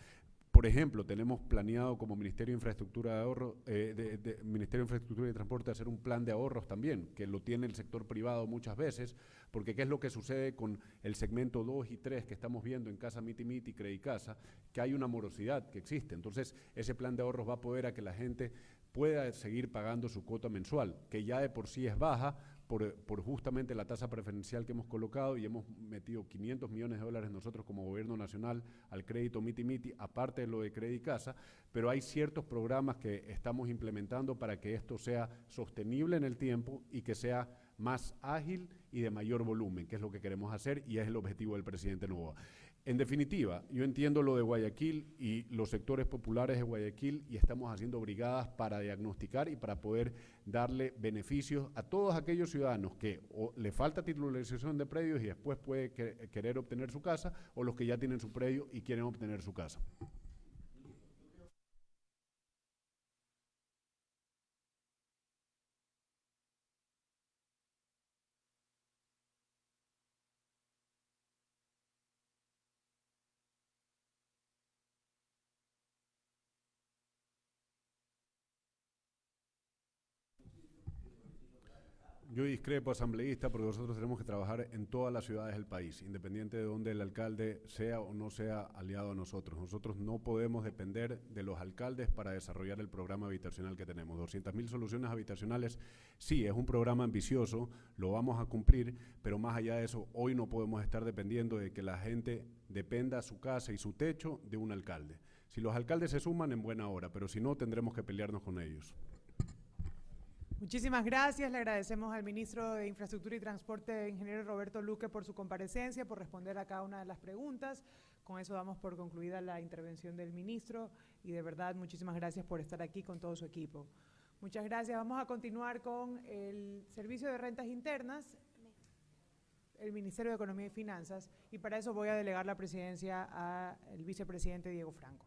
Por ejemplo, tenemos planeado como Ministerio de Infraestructura Ministerio de Infraestructura y Transporte hacer un plan de ahorros también, que lo tiene el sector privado muchas veces, porque ¿qué es lo que sucede con el segmento 2 y 3 que estamos viendo en Casa Miti Miti y Credicasa? Que hay una morosidad que existe. Entonces, ese plan de ahorros va a poder a que la gente pueda seguir pagando su cuota mensual, que ya de por sí es baja, por justamente la tasa preferencial que hemos colocado y hemos metido 500 millones de dólares nosotros como gobierno nacional al crédito Miti Miti, aparte de lo de Credicasa, pero hay ciertos programas que estamos implementando para que esto sea sostenible en el tiempo y que sea más ágil y de mayor volumen, que es lo que queremos hacer y es el objetivo del presidente Noboa. En definitiva, yo entiendo lo de Guayaquil y los sectores populares de Guayaquil y estamos haciendo brigadas para diagnosticar y para poder darle beneficios a todos aquellos ciudadanos que o le falta titularización de predios y después puede querer obtener su casa, o los que ya tienen su predio y quieren obtener su casa. Yo discrepo, asambleísta, porque nosotros tenemos que trabajar en todas las ciudades del país, independiente de donde el alcalde sea o no sea aliado a nosotros. Nosotros no podemos depender de los alcaldes para desarrollar el programa habitacional que tenemos. 200.000 soluciones habitacionales, sí, es un programa ambicioso, lo vamos a cumplir, pero más allá de eso, hoy no podemos estar dependiendo de que la gente dependa su casa y su techo de un alcalde. Si los alcaldes se suman, en buena hora, pero si no, tendremos que pelearnos con ellos. Muchísimas gracias. Le agradecemos al ministro de Infraestructura y Transporte, ingeniero Roberto Luque, por su comparecencia, por responder a cada una de las preguntas. Con eso damos por concluida la intervención del ministro y de verdad muchísimas gracias por estar aquí con todo su equipo. Muchas gracias. Vamos a continuar con el Servicio de Rentas Internas, el Ministerio de Economía y Finanzas, y para eso voy a delegar la presidencia al vicepresidente Diego Franco.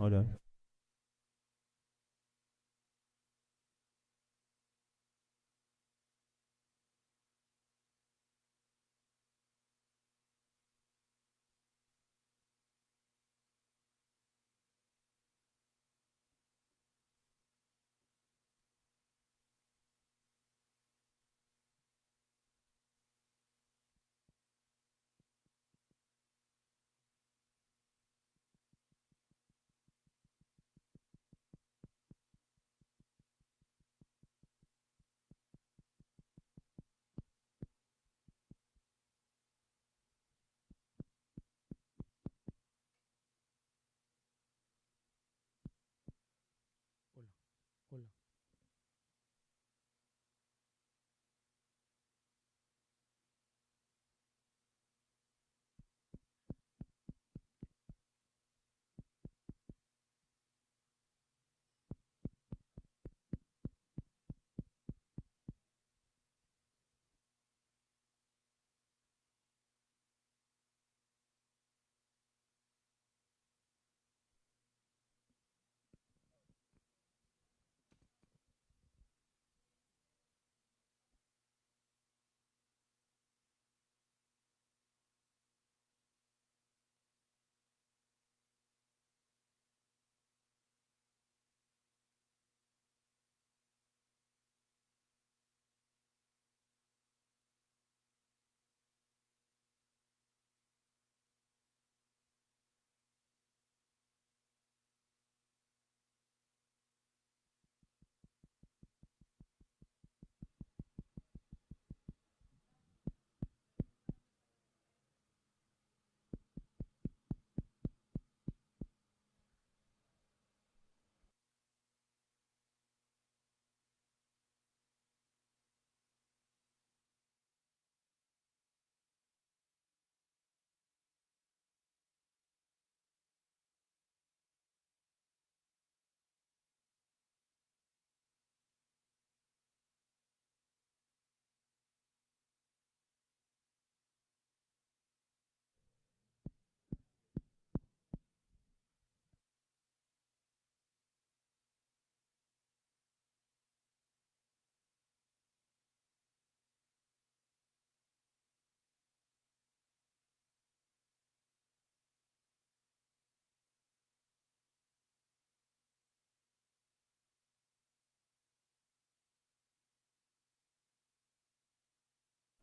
Hola.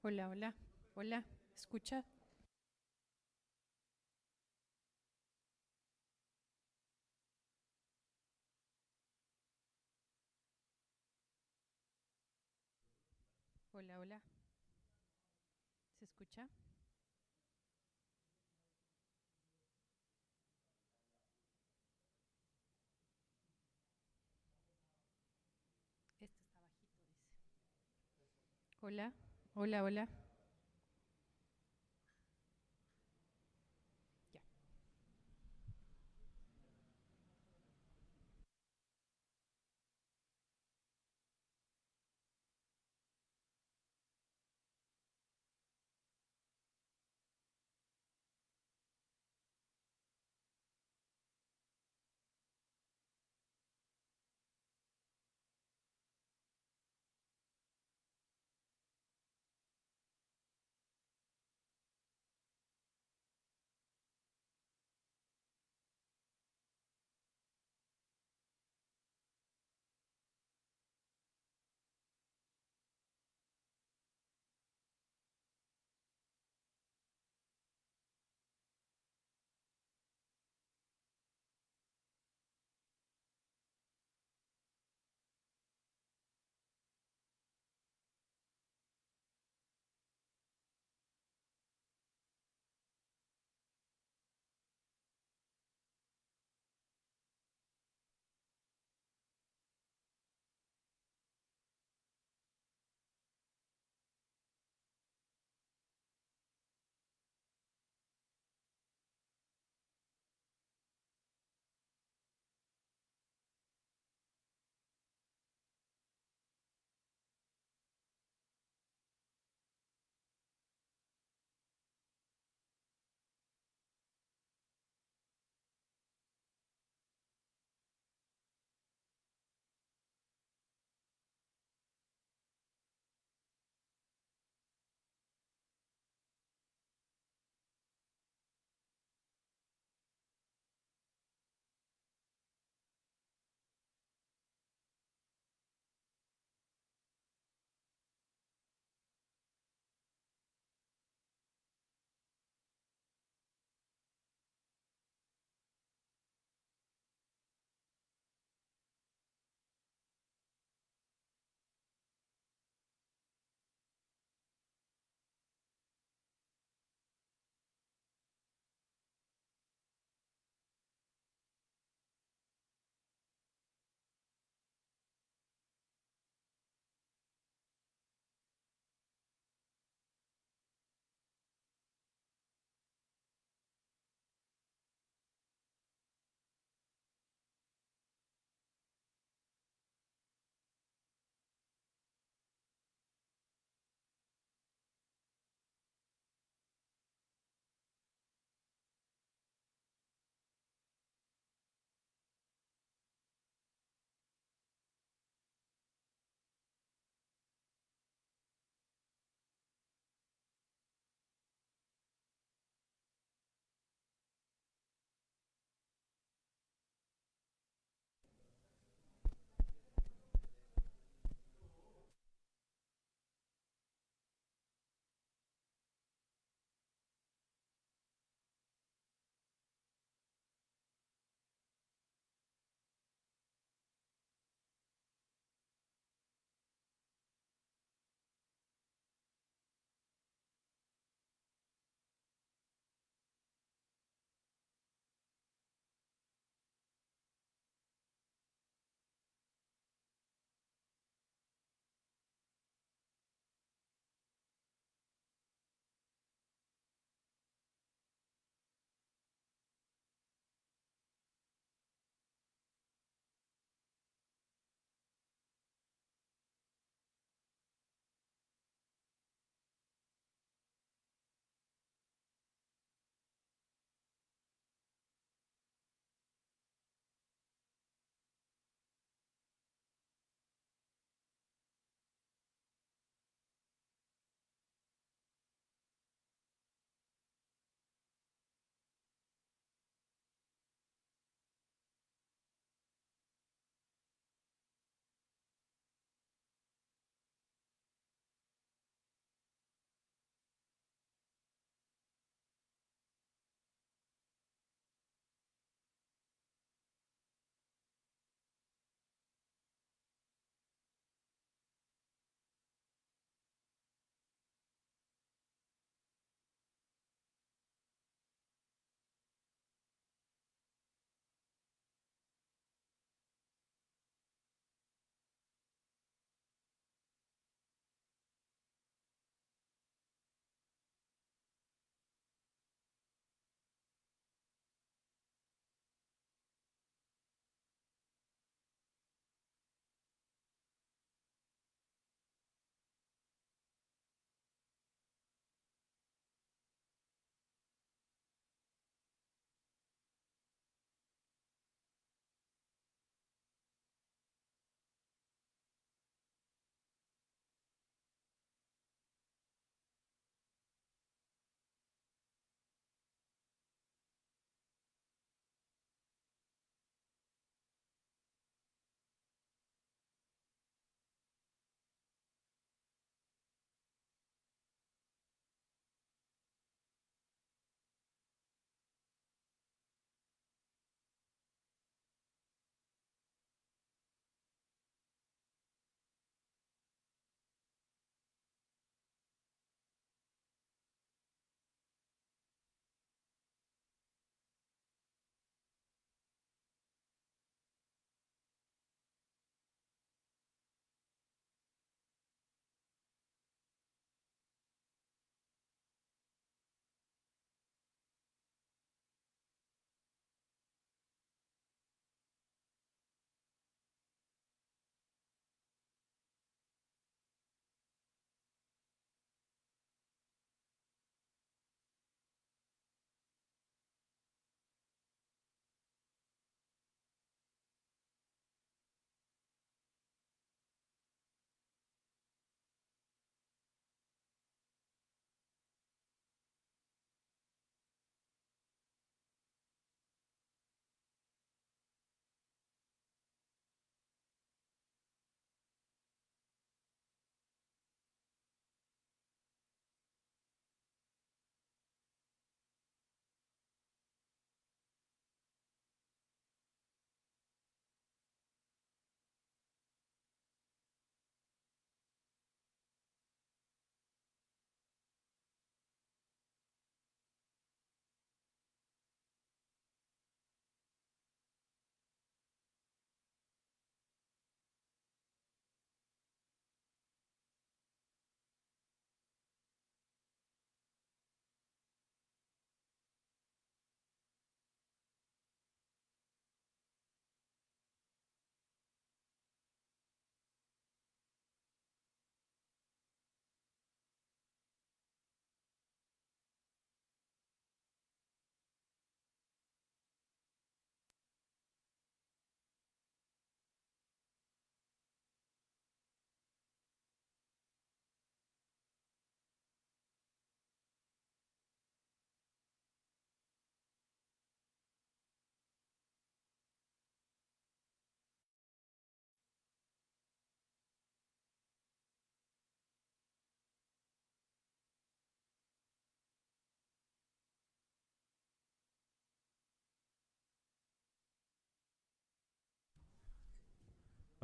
Hola, hola, hola, ¿escucha? Hola, hola, ¿se escucha? Este está bajito, dice. Hola, hola, hola.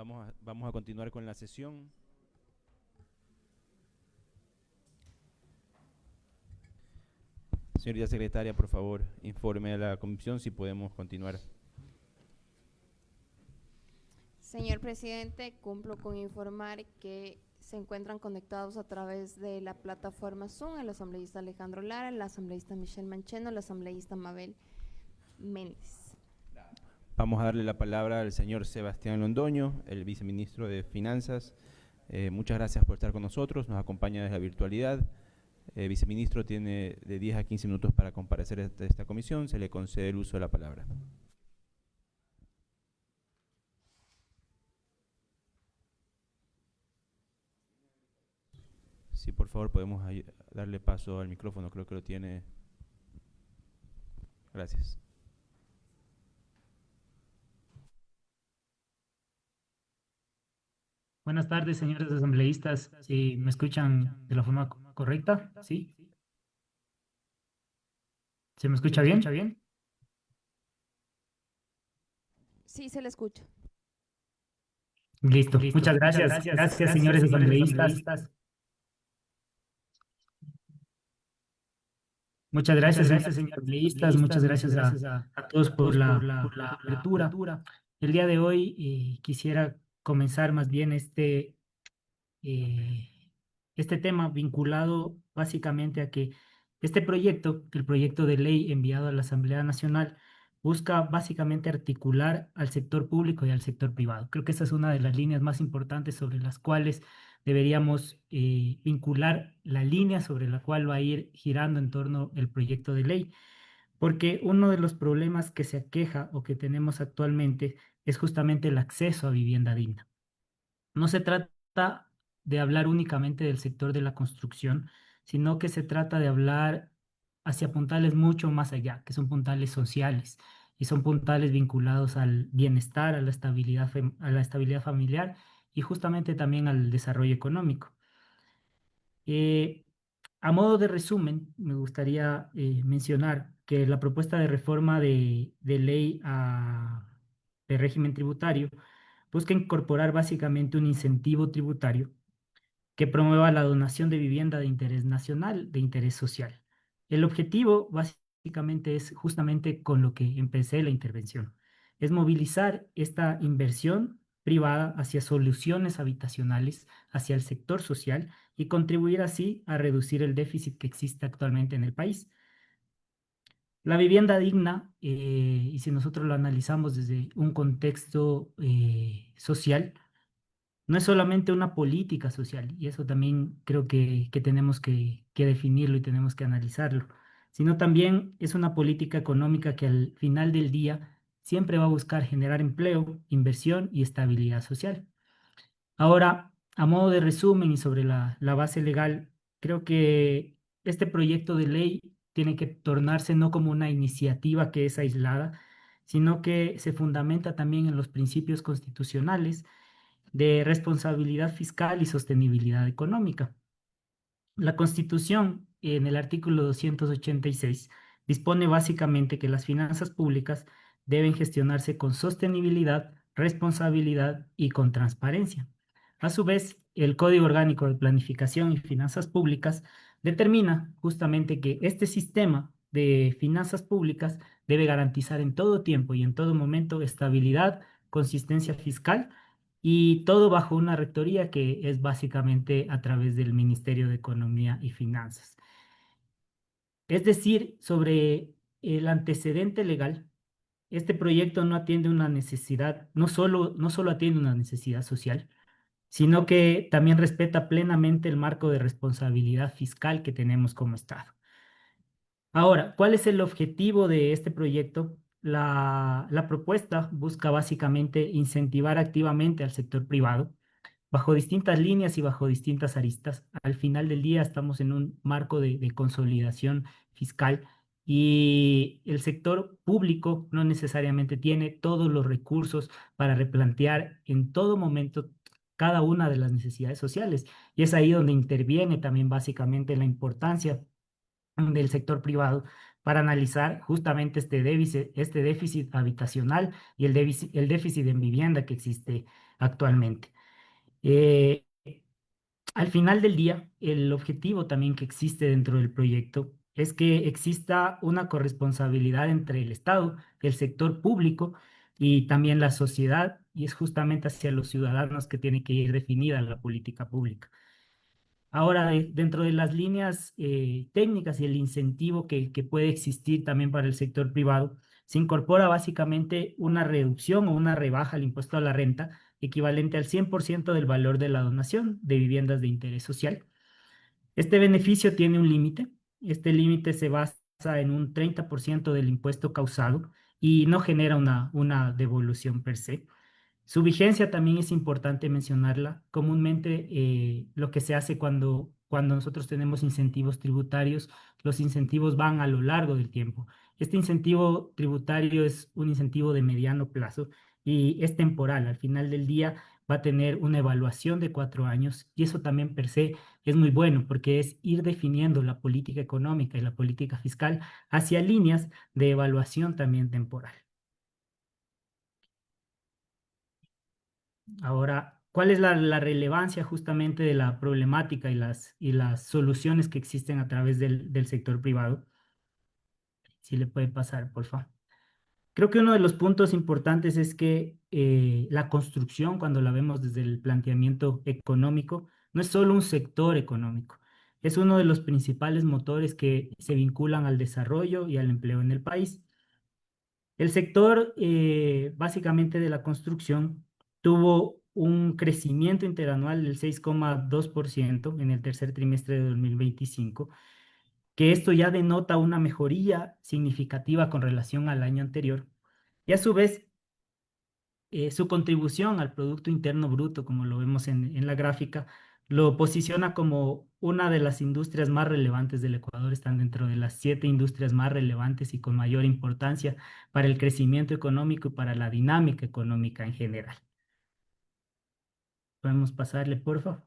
Vamos a continuar con la sesión. Señorita secretaria, por favor, informe a la comisión si podemos continuar. Señor presidente, cumplo con informar que se encuentran conectados a través de la plataforma Zoom el asambleísta Alejandro Lara, el asambleísta Michelle Mancheno, el asambleísta Mabel Méndez. Vamos a darle la palabra al señor Sebastián Londoño, el viceministro de Finanzas. Muchas gracias por estar con nosotros, nos acompaña desde la virtualidad. Viceministro tiene de 10 a 15 minutos para comparecer a esta comisión, se le concede el uso de la palabra. Sí, por favor, podemos darle paso al micrófono, creo que lo tiene. Gracias. Buenas tardes, señores asambleístas. ¿Sí me escuchan de la forma correcta? ¿Sí? ¿Se me escucha bien? Sí, se le escucha. Listo. Muchas gracias. Gracias, señores asambleístas. Muchas gracias, señores asambleístas. Muchas gracias a todos por la apertura. El día de hoy quisiera comenzar más bien este tema vinculado básicamente a que este proyecto, el proyecto de ley enviado a la Asamblea Nacional, busca básicamente articular al sector público y al sector privado. Creo que esa es una de las líneas más importantes sobre las cuales deberíamos vincular la línea sobre la cual va a ir girando en torno el proyecto de ley, porque uno de los problemas que se aqueja o que tenemos actualmente es justamente el acceso a vivienda digna. No se trata de hablar únicamente del sector de la construcción, sino que se trata de hablar hacia puntales mucho más allá, que son puntales sociales y son puntales vinculados al bienestar, a la estabilidad familiar y justamente también al desarrollo económico. A modo de resumen, me gustaría mencionar que la propuesta de reforma de ley de régimen tributario busca incorporar básicamente un incentivo tributario que promueva la donación de vivienda de interés nacional, de interés social. El objetivo básicamente es justamente con lo que empecé la intervención, es movilizar esta inversión privada hacia soluciones habitacionales, hacia el sector social y contribuir así a reducir el déficit que existe actualmente en el país. La vivienda digna, y si nosotros lo analizamos desde un contexto social, no es solamente una política social, y eso también creo que tenemos que definirlo y tenemos que analizarlo, sino también es una política económica que al final del día siempre va a buscar generar empleo, inversión y estabilidad social. Ahora, a modo de resumen y sobre la base legal, creo que este proyecto de ley tiene que tornarse no como una iniciativa que es aislada, sino que se fundamenta también en los principios constitucionales de responsabilidad fiscal y sostenibilidad económica. La Constitución, en el artículo 286, dispone básicamente que las finanzas públicas deben gestionarse con sostenibilidad, responsabilidad y con transparencia. A su vez, el Código Orgánico de Planificación y Finanzas Públicas determina justamente que este sistema de finanzas públicas debe garantizar en todo tiempo y en todo momento estabilidad, consistencia fiscal y todo bajo una rectoría que es básicamente a través del Ministerio de Economía y Finanzas. Es decir, sobre el antecedente legal, este proyecto no atiende una necesidad, no solo atiende una necesidad social, sino que también respeta plenamente el marco de responsabilidad fiscal que tenemos como Estado. Ahora, ¿cuál es el objetivo de este proyecto? La propuesta busca básicamente incentivar activamente al sector privado bajo distintas líneas y bajo distintas aristas. Al final del día estamos en un marco de consolidación fiscal y el sector público no necesariamente tiene todos los recursos para replantear en todo momento cada una de las necesidades sociales. Y es ahí donde interviene también básicamente la importancia del sector privado para analizar justamente este déficit habitacional y el déficit en vivienda que existe actualmente. Eh, Al final del día, el objetivo también que existe dentro del proyecto es que exista una corresponsabilidad entre el Estado, el sector público y también la sociedad, y es justamente hacia los ciudadanos que tiene que ir definida la política pública. Ahora, dentro de las líneas técnicas y el incentivo que puede existir también para el sector privado, se incorpora básicamente una reducción o una rebaja al impuesto a la renta equivalente al 100% del valor de la donación de viviendas de interés social. Este beneficio tiene un límite. Este límite se basa en un 30% del impuesto causado y no genera una devolución per se. Su vigencia también es importante mencionarla. Comúnmente lo que se hace cuando nosotros tenemos incentivos tributarios, los incentivos van a lo largo del tiempo. Este incentivo tributario es un incentivo de mediano plazo y es temporal. Al final del día va a tener una evaluación de 4 años y eso también per se es muy bueno porque es ir definiendo la política económica y la política fiscal hacia líneas de evaluación también temporal. Ahora, ¿cuál es la relevancia justamente de la problemática y las soluciones que existen a través del sector privado? Si le puede pasar, por favor. Creo que uno de los puntos importantes es que la construcción, cuando la vemos desde el planteamiento económico, no es solo un sector económico, es uno de los principales motores que se vinculan al desarrollo y al empleo en el país. El sector básicamente de la construcción tuvo un crecimiento interanual del 6,2% en el tercer trimestre de 2025, que esto ya denota una mejoría significativa con relación al año anterior. Y a su vez, su contribución al Producto Interno Bruto, como lo vemos en la gráfica, lo posiciona como una de las industrias más relevantes del Ecuador. Están dentro de las 7 industrias más relevantes y con mayor importancia para el crecimiento económico y para la dinámica económica en general. Podemos pasarle, por favor.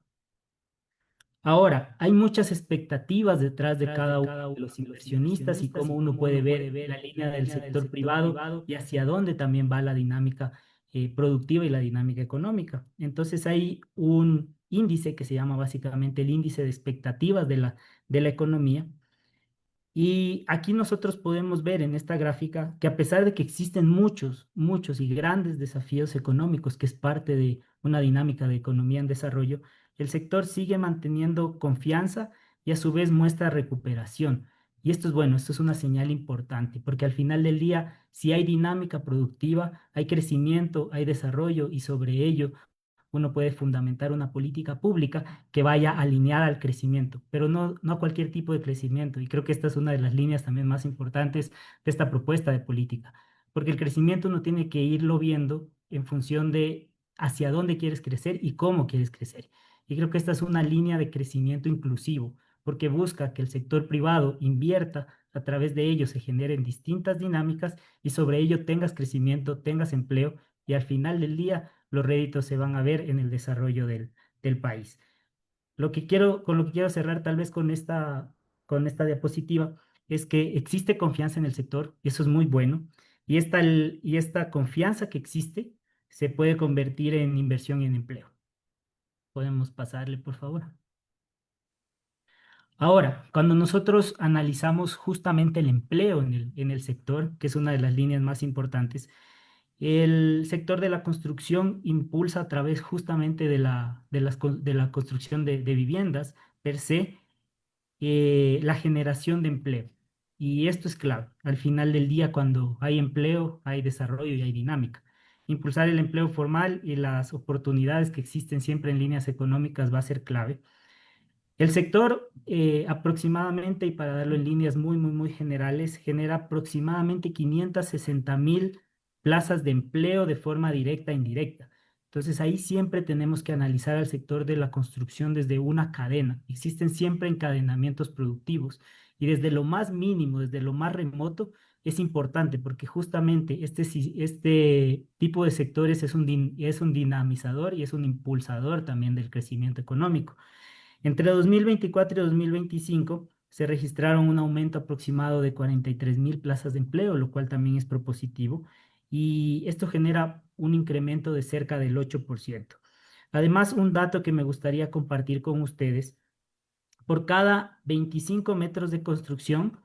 Ahora, hay muchas expectativas detrás de cada uno de los inversionistas y cómo uno puede ver la línea del sector privado y hacia dónde también va la dinámica productiva y la dinámica económica. Entonces hay un índice que se llama básicamente el índice de expectativas de la economía. Y aquí nosotros podemos ver en esta gráfica que a pesar de que existen muchos y grandes desafíos económicos, que es parte de una dinámica de economía en desarrollo, el sector sigue manteniendo confianza y a su vez muestra recuperación. Y esto es bueno, esto es una señal importante, porque al final del día, si hay dinámica productiva, hay crecimiento, hay desarrollo y sobre ello uno puede fundamentar una política pública que vaya alineada al crecimiento, pero no a cualquier tipo de crecimiento. Y creo que esta es una de las líneas también más importantes de esta propuesta de política, porque el crecimiento uno tiene que irlo viendo en función de hacia dónde quieres crecer y cómo quieres crecer. Y creo que esta es una línea de crecimiento inclusivo, porque busca que el sector privado invierta, a través de ello se generen distintas dinámicas y sobre ello tengas crecimiento, tengas empleo y al final del día los réditos se van a ver en el desarrollo del país. Con lo que quiero cerrar tal vez con esta diapositiva es que existe confianza en el sector, y eso es muy bueno, y esta confianza que existe se puede convertir en inversión y en empleo. Podemos pasarle, por favor. Ahora, cuando nosotros analizamos justamente el empleo en el sector, que es una de las líneas más importantes, el sector de la construcción impulsa a través justamente de la construcción de viviendas per se la generación de empleo. Y esto es clave. Al final del día, cuando hay empleo, hay desarrollo y hay dinámica. Impulsar el empleo formal y las oportunidades que existen siempre en líneas económicas va a ser clave. El sector aproximadamente, y para darlo en líneas muy generales, genera aproximadamente 560.000 plazas de empleo de forma directa e indirecta. Entonces ahí siempre tenemos que analizar al sector de la construcción desde una cadena. Existen siempre encadenamientos productivos y desde lo más mínimo, desde lo más remoto, es importante porque justamente este tipo de sectores es un dinamizador y es un impulsador también del crecimiento económico. Entre 2024 y 2025 se registraron un aumento aproximado de 43.000 plazas de empleo, lo cual también es propositivo, y esto genera un incremento de cerca del 8%. Además, un dato que me gustaría compartir con ustedes: por cada 25 metros de construcción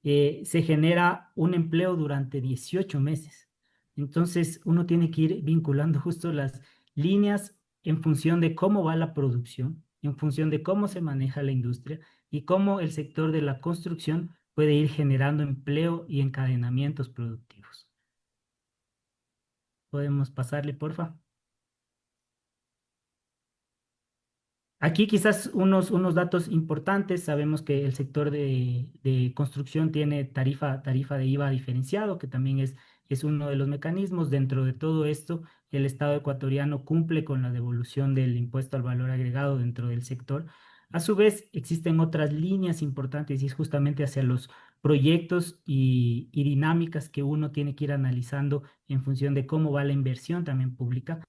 se genera un empleo durante 18 meses. Entonces, uno tiene que ir vinculando justo las líneas en función de cómo va la producción, en función de cómo se maneja la industria y cómo el sector de la construcción puede ir generando empleo y encadenamientos productivos. ¿Podemos pasarle, porfa? Aquí quizás unos datos importantes. Sabemos que el sector de construcción tiene tarifa de IVA diferenciado, que también es uno de los mecanismos. Dentro de todo esto, el Estado ecuatoriano cumple con la devolución del impuesto al valor agregado dentro del sector. A su vez, existen otras líneas importantes y es justamente hacia los proyectos y dinámicas que uno tiene que ir analizando en función de cómo va la inversión también pública.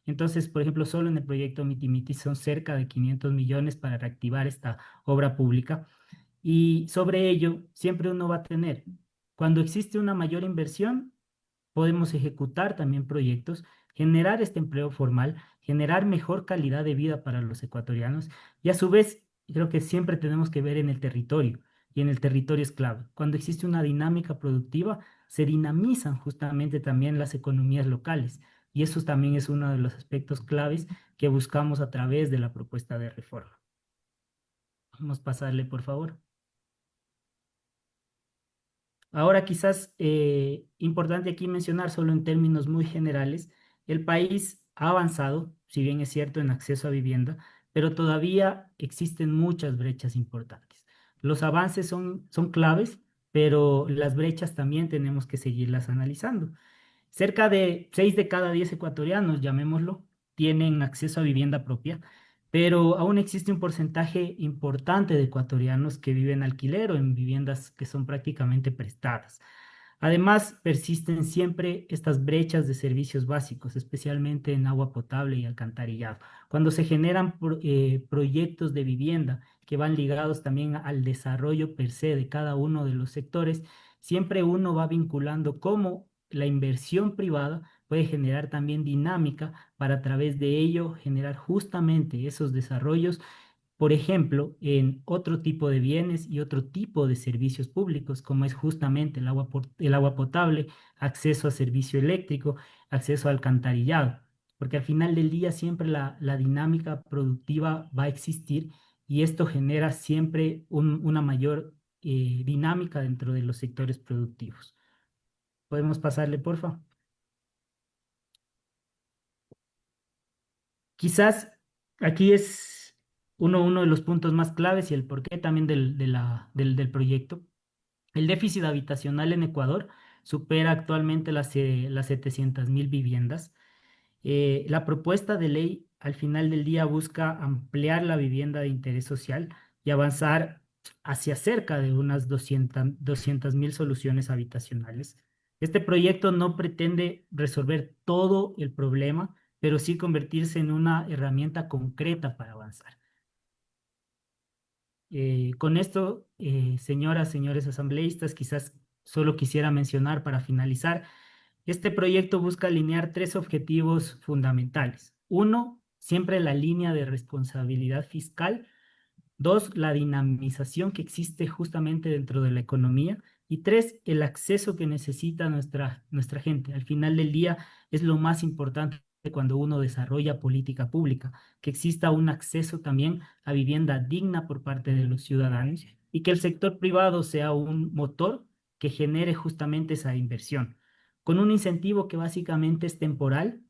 Entonces, por ejemplo, solo en el proyecto Miti Miti son cerca de 500 millones para reactivar esta obra pública. Y sobre ello, siempre uno va a tener, cuando existe una mayor inversión, podemos ejecutar también proyectos, generar este empleo formal, generar mejor calidad de vida para los ecuatorianos y a su vez, creo que siempre tenemos que ver en el territorio y en el territorio es clave. Cuando existe una dinámica productiva, se dinamizan justamente también las economías locales y eso también es uno de los aspectos claves que buscamos a través de la propuesta de reforma. Vamos a pasarle, por favor. Ahora quizás importante aquí mencionar solo en términos muy generales, el país ha avanzado, si bien es cierto, en acceso a vivienda, pero todavía existen muchas brechas importantes. Los avances son claves, pero las brechas también tenemos que seguirlas analizando. Cerca de 6 de cada 10 ecuatorianos, llamémoslo, tienen acceso a vivienda propia, pero aún existe un porcentaje importante de ecuatorianos que viven en alquiler o en viviendas que son prácticamente prestadas. Además, persisten siempre estas brechas de servicios básicos, especialmente en agua potable y alcantarillado. Cuando se generan proyectos de vivienda que van ligados también al desarrollo per se de cada uno de los sectores, siempre uno va vinculando cómo la inversión privada puede generar también dinámica para a través de ello generar justamente esos desarrollos, por ejemplo, en otro tipo de bienes y otro tipo de servicios públicos, como es justamente el agua potable, acceso a servicio eléctrico, acceso al alcantarillado, porque al final del día siempre la dinámica productiva va a existir y esto genera siempre una mayor dinámica dentro de los sectores productivos. ¿Podemos pasarle, porfa? Quizás aquí es uno de los puntos más claves y el porqué también del proyecto. El déficit habitacional en Ecuador supera actualmente las 700.000 viviendas. La propuesta de ley al final del día busca ampliar la vivienda de interés social y avanzar hacia cerca de unas 200.000 soluciones habitacionales. Este proyecto no pretende resolver todo el problema, pero sí convertirse en una herramienta concreta para avanzar. Con esto, señoras, señores asambleístas, quizás solo quisiera mencionar para finalizar, este proyecto busca alinear 3 objetivos fundamentales. 1, siempre la línea de responsabilidad fiscal. 2, la dinamización que existe justamente dentro de la economía. Y 3, el acceso que necesita nuestra gente. Al final del día es lo más importante cuando uno desarrolla política pública, que exista un acceso también a vivienda digna por parte de los ciudadanos y que el sector privado sea un motor que genere justamente esa inversión, con un incentivo que básicamente es temporal,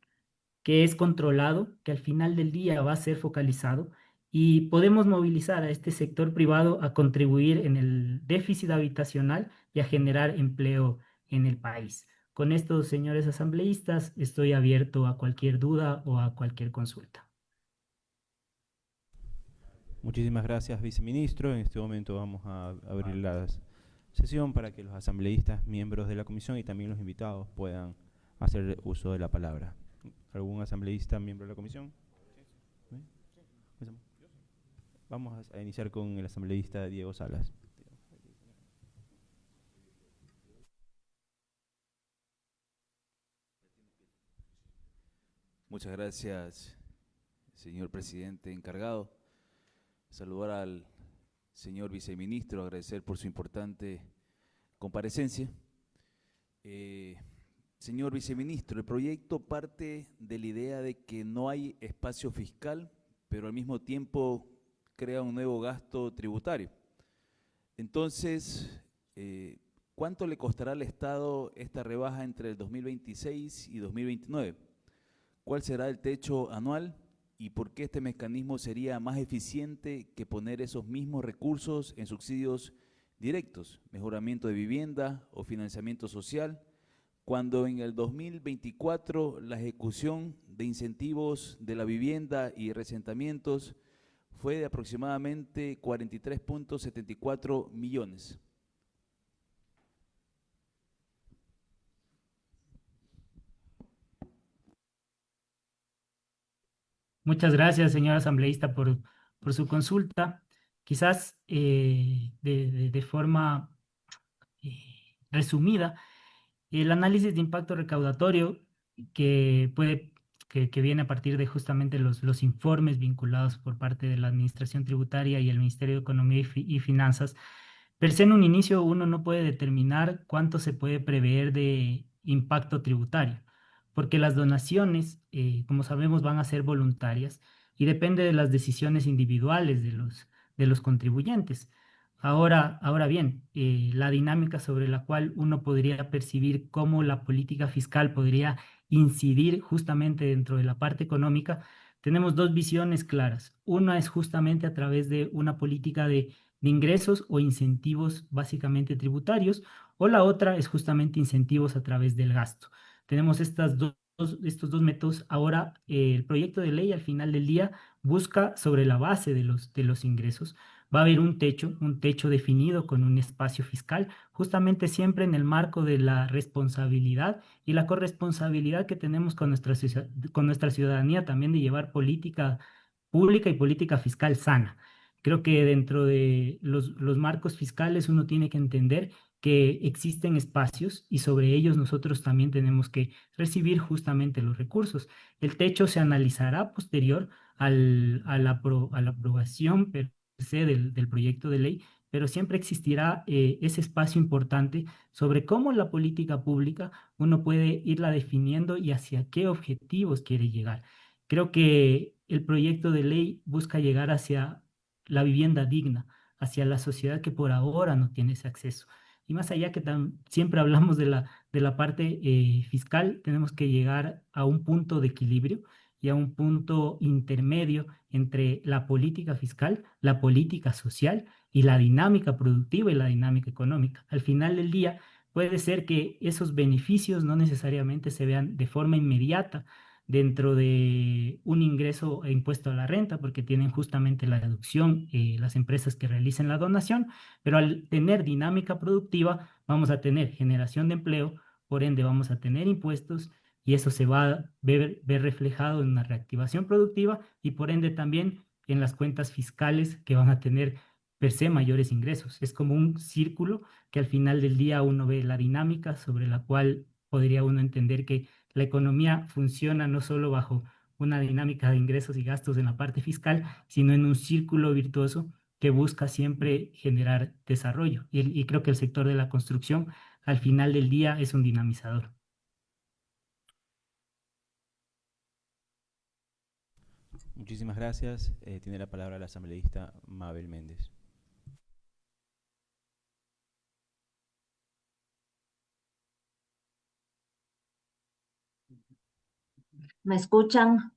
que es controlado, que al final del día va a ser focalizado y podemos movilizar a este sector privado a contribuir en el déficit habitacional y a generar empleo en el país. Con esto, señores asambleístas, estoy abierto a cualquier duda o a cualquier consulta. Muchísimas gracias, viceministro. En este momento vamos a abrir la sesión para que los asambleístas, miembros de la comisión y también los invitados puedan hacer uso de la palabra. ¿Algún asambleísta, miembro de la comisión? ¿Sí? Vamos a iniciar con el asambleísta Diego Salas. Muchas gracias, señor presidente encargado. Saludar al señor viceministro, agradecer por su importante comparecencia. Señor viceministro, el proyecto parte de la idea de que no hay espacio fiscal, pero al mismo tiempo crea un nuevo gasto tributario. Entonces, ¿cuánto le costará al Estado esta rebaja entre el 2026 y 2029? ¿Cuál será el techo anual y por qué este mecanismo sería más eficiente que poner esos mismos recursos en subsidios directos, mejoramiento de vivienda o financiamiento social, cuando en el 2024 la ejecución de incentivos de la vivienda y resentamientos fue de aproximadamente 43.74 millones? Muchas gracias, señor asambleísta, por su consulta. Quizás de forma resumida, el análisis de impacto recaudatorio que viene a partir de justamente los informes vinculados por parte de la Administración Tributaria y el Ministerio de Economía y Finanzas, per se en un inicio uno no puede determinar cuánto se puede prever de impacto tributario, porque las donaciones, como sabemos, van a ser voluntarias y depende de las decisiones individuales de los contribuyentes. Ahora bien, la dinámica sobre la cual uno podría percibir cómo la política fiscal podría incidir justamente dentro de la parte económica, tenemos dos visiones claras. Una es justamente a través de una política de ingresos o incentivos básicamente tributarios, o la otra es justamente incentivos a través del gasto. Tenemos estos dos métodos. Ahora, el proyecto de ley al final del día busca sobre la base de los ingresos. Va a haber un techo definido con un espacio fiscal, justamente siempre en el marco de la responsabilidad y la corresponsabilidad que tenemos con nuestra ciudadanía también de llevar política pública y política fiscal sana. Creo que dentro de los marcos fiscales uno tiene que entender que existen espacios y sobre ellos nosotros también tenemos que recibir justamente los recursos. El techo se analizará posterior a la aprobación per se del proyecto de ley, pero siempre existirá ese espacio importante sobre cómo la política pública uno puede irla definiendo y hacia qué objetivos quiere llegar. Creo que el proyecto de ley busca llegar hacia la vivienda digna, hacia la sociedad que por ahora no tiene ese acceso. Y más allá que siempre hablamos de la parte fiscal, tenemos que llegar a un punto de equilibrio y a un punto intermedio entre la política fiscal, la política social y la dinámica productiva y la dinámica económica. Al final del día, puede ser que esos beneficios no necesariamente se vean de forma inmediata dentro de un ingreso e impuesto a la renta, porque tienen justamente la deducción las empresas que realicen la donación, pero al tener dinámica productiva vamos a tener generación de empleo, por ende vamos a tener impuestos y eso se va a ver reflejado en una reactivación productiva y por ende también en las cuentas fiscales que van a tener per se mayores ingresos. Es como un círculo que al final del día uno ve la dinámica sobre la cual podría uno entender que la economía funciona no solo bajo una dinámica de ingresos y gastos en la parte fiscal, sino en un círculo virtuoso que busca siempre generar desarrollo. Y creo que el sector de la construcción al final del día es un dinamizador. Muchísimas gracias. Tiene la palabra la asambleísta Mabel Méndez. ¿Me escuchan?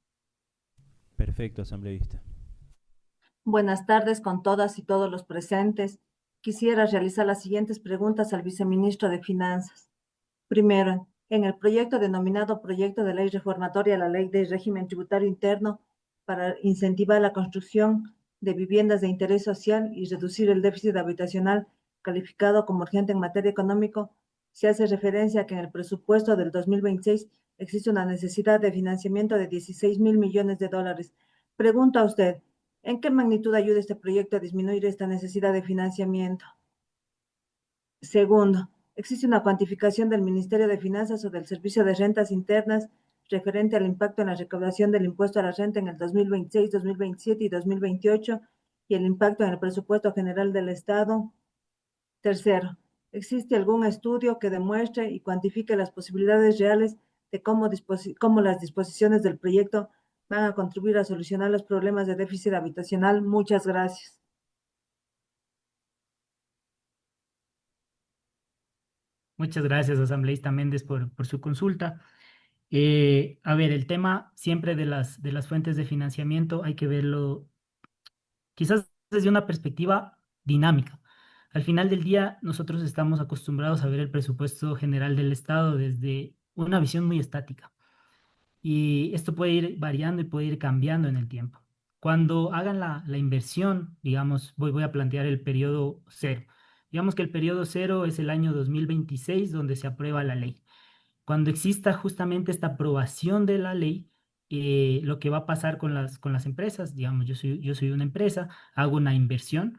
Perfecto, asambleísta. Buenas tardes con todas y todos los presentes. Quisiera realizar las siguientes preguntas al viceministro de Finanzas. Primero, en el proyecto denominado Proyecto de Ley Reformatoria a la Ley de Régimen Tributario Interno para incentivar la construcción de viviendas de interés social y reducir el déficit habitacional calificado como urgente en materia económica, se hace referencia a que en el presupuesto del 2026 existe una necesidad de financiamiento de 16.000 millones de dólares. Pregunto a usted, ¿en qué magnitud ayuda este proyecto a disminuir esta necesidad de financiamiento? Segundo, ¿existe una cuantificación del Ministerio de Finanzas o del Servicio de Rentas Internas referente al impacto en la recaudación del impuesto a la renta en el 2026, 2027 y 2028 y el impacto en el presupuesto general del Estado. Tercero, ¿existe algún estudio que demuestre y cuantifique las posibilidades reales de cómo las disposiciones del proyecto van a contribuir a solucionar los problemas de déficit habitacional? Muchas gracias. Muchas gracias, asambleísta Méndez, por su consulta. A ver, el tema siempre de las fuentes de financiamiento hay que verlo quizás desde una perspectiva dinámica. Al final del día, nosotros estamos acostumbrados a ver el presupuesto general del Estado desde una visión muy estática. Y esto puede ir variando y puede ir cambiando en el tiempo. Cuando hagan la inversión, digamos, voy a plantear el periodo cero. Digamos que el periodo cero es el año 2026, donde se aprueba la ley. Cuando exista justamente esta aprobación de la ley, lo que va a pasar con las empresas, digamos, yo soy una empresa, hago una inversión,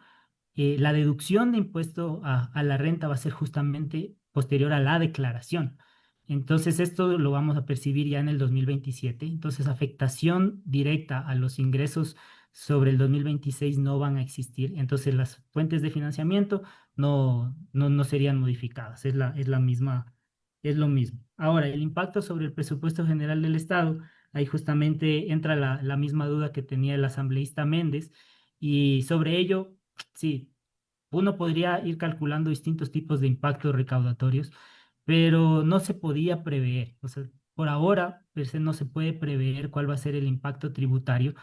la deducción de impuesto a la renta va a ser justamente posterior a la declaración. Entonces, esto lo vamos a percibir ya en el 2027. Entonces, afectación directa a los ingresos sobre el 2026 no van a existir. Entonces, las fuentes de financiamiento no serían modificadas. Es la misma, es lo mismo. Ahora, el impacto sobre el presupuesto general del Estado, ahí justamente entra la misma duda que tenía el asambleísta Méndez. Y sobre ello, sí, uno podría ir calculando distintos tipos de impactos recaudatorios, pero no se podía prever. O sea, por ahora, per se, no se puede prever cuál va a ser el impacto tributario,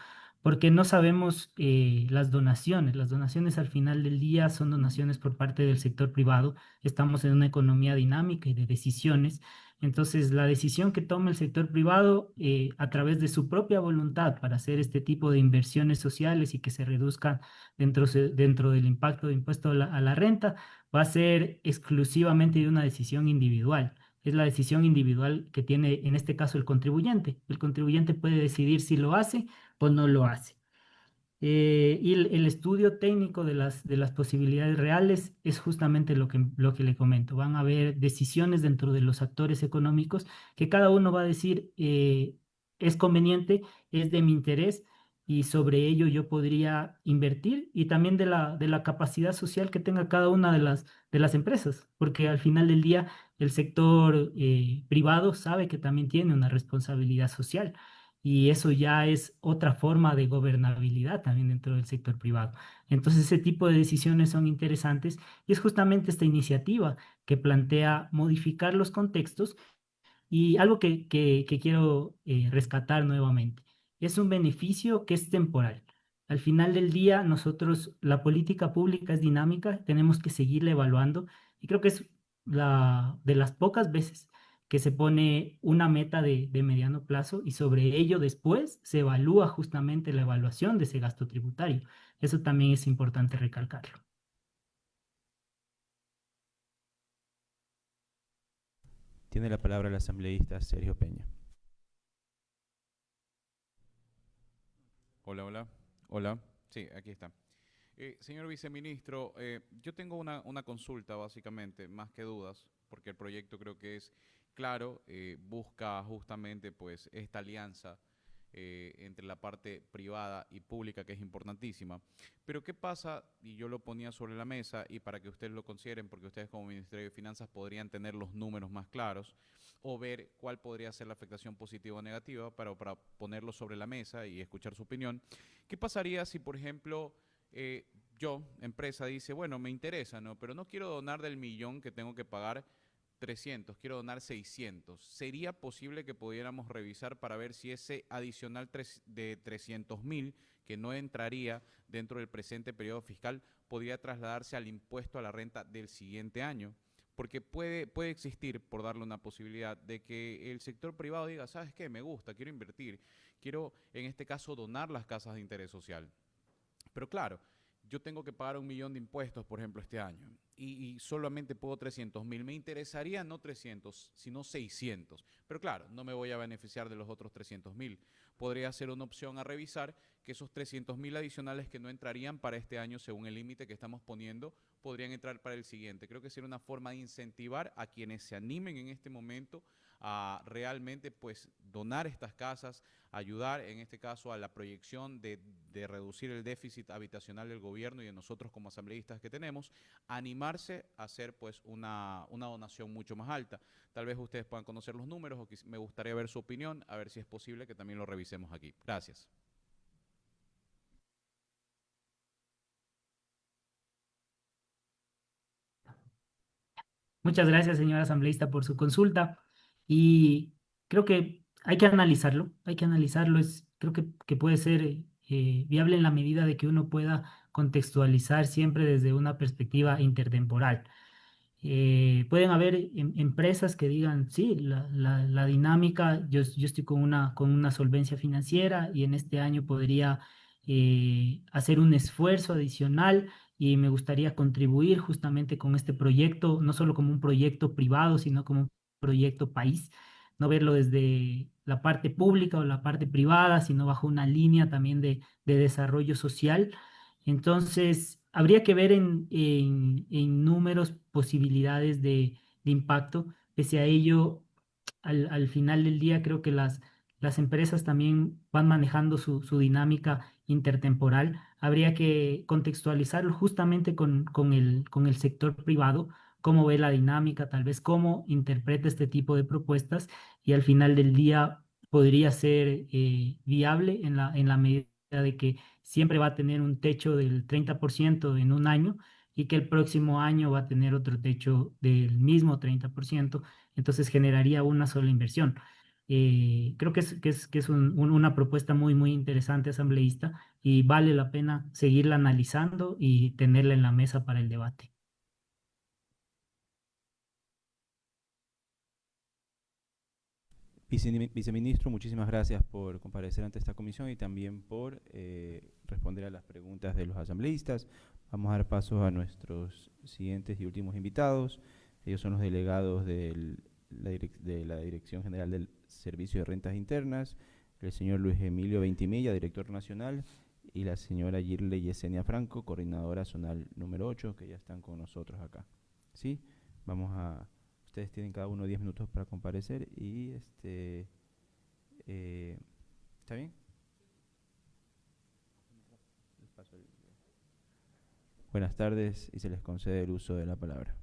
porque no sabemos las donaciones. Las donaciones al final del día son donaciones por parte del sector privado. Estamos en una economía dinámica y de decisiones. Entonces, la decisión que tome el sector privado a través de su propia voluntad para hacer este tipo de inversiones sociales y que se reduzcan dentro del impacto de impuesto a la renta, va a ser exclusivamente de una decisión individual. Es la decisión individual que tiene en este caso el contribuyente. El contribuyente puede decidir si lo hace o no lo hace. Y el estudio técnico de las posibilidades reales es justamente lo que le comento. Van a haber decisiones dentro de los actores económicos que cada uno va a decir es conveniente, es de mi interés y sobre ello yo podría invertir y también de la capacidad social que tenga cada una de las empresas, porque al final del día el sector privado sabe que también tiene una responsabilidad social y eso ya es otra forma de gobernabilidad también dentro del sector privado. Entonces, ese tipo de decisiones son interesantes y es justamente esta iniciativa que plantea modificar los contextos y algo que quiero rescatar nuevamente. Es un beneficio que es temporal. Al final del día, nosotros, la política pública es dinámica, tenemos que seguirla evaluando y creo que es de las pocas veces que se pone una meta de mediano plazo y sobre ello después se evalúa justamente la evaluación de ese gasto tributario. Eso también es importante recalcarlo. Tiene la palabra el asambleísta Sergio Peña. Hola, hola. Hola. Sí, aquí está. Señor viceministro, yo tengo una consulta básicamente, más que dudas, porque el proyecto creo que es claro, busca justamente pues esta alianza entre la parte privada y pública que es importantísima. Pero ¿qué pasa? Y yo lo ponía sobre la mesa y para que ustedes lo consideren, porque ustedes como Ministerio de Finanzas podrían tener los números más claros o ver cuál podría ser la afectación positiva o negativa para ponerlo sobre la mesa y escuchar su opinión. ¿Qué pasaría si, por ejemplo, yo, empresa, dice, bueno, me interesa, ¿no? Pero no quiero donar del millón que tengo que pagar 300, quiero donar 600. ¿Sería posible que pudiéramos revisar para ver si ese adicional de 300.000 que no entraría dentro del presente periodo fiscal podría trasladarse al impuesto a la renta del siguiente año? Porque puede existir, por darle una posibilidad, de que el sector privado diga, ¿sabes qué? Me gusta, quiero invertir, quiero en este caso donar las casas de interés social. Pero claro, yo tengo que pagar 1 millón de impuestos, por ejemplo, este año, y solamente puedo 300.000. Me interesaría no 300, sino 600. Pero claro, no me voy a beneficiar de los otros 300.000. Podría ser una opción a revisar que esos 300.000 adicionales que no entrarían para este año, según el límite que estamos poniendo, podrían entrar para el siguiente. Creo que sería una forma de incentivar a quienes se animen en este momento a realmente pues donar estas casas, ayudar en este caso a la proyección de reducir el déficit habitacional del gobierno y de nosotros como asambleístas que tenemos, animarse a hacer pues una donación mucho más alta. Tal vez ustedes puedan conocer los números o me gustaría ver su opinión, a ver si es posible que también lo revisemos aquí. Gracias. Muchas gracias, señora asambleísta, por su consulta. Y creo que hay que analizarlo, creo que puede ser viable en la medida de que uno pueda contextualizar siempre desde una perspectiva intertemporal. Pueden haber empresas que digan, sí, la dinámica, yo estoy con una solvencia financiera y en este año podría hacer un esfuerzo adicional y me gustaría contribuir justamente con este proyecto, no solo como un proyecto privado, sino como un proyecto país, no verlo desde la parte pública o la parte privada, sino bajo una línea también de desarrollo social. Entonces, habría que ver en números posibilidades de impacto. Pese a ello, al final del día creo que las empresas también van manejando su dinámica intertemporal. Habría que contextualizarlo justamente con el sector privado, cómo ve la dinámica, tal vez cómo interpreta este tipo de propuestas y al final del día podría ser viable en la medida de que siempre va a tener un techo del 30% en un año y que el próximo año va a tener otro techo del mismo 30%, entonces generaría una sola inversión. Creo que es una propuesta muy interesante, asambleísta, y vale la pena seguirla analizando y tenerla en la mesa para el debate. Viceministro, muchísimas gracias por comparecer ante esta comisión y también por responder a las preguntas de los asambleístas. Vamos a dar paso a nuestros siguientes y últimos invitados. Ellos son los delegados de la Dirección General del Servicio de Rentas Internas, el señor Luis Emilio Ventimilla, director nacional, y la señora Yirley Yesenia Franco, coordinadora zonal número 8, que ya están con nosotros acá. ¿Sí? Ustedes tienen cada uno 10 minutos para comparecer y ¿está bien? Buenas tardes y se les concede el uso de la palabra.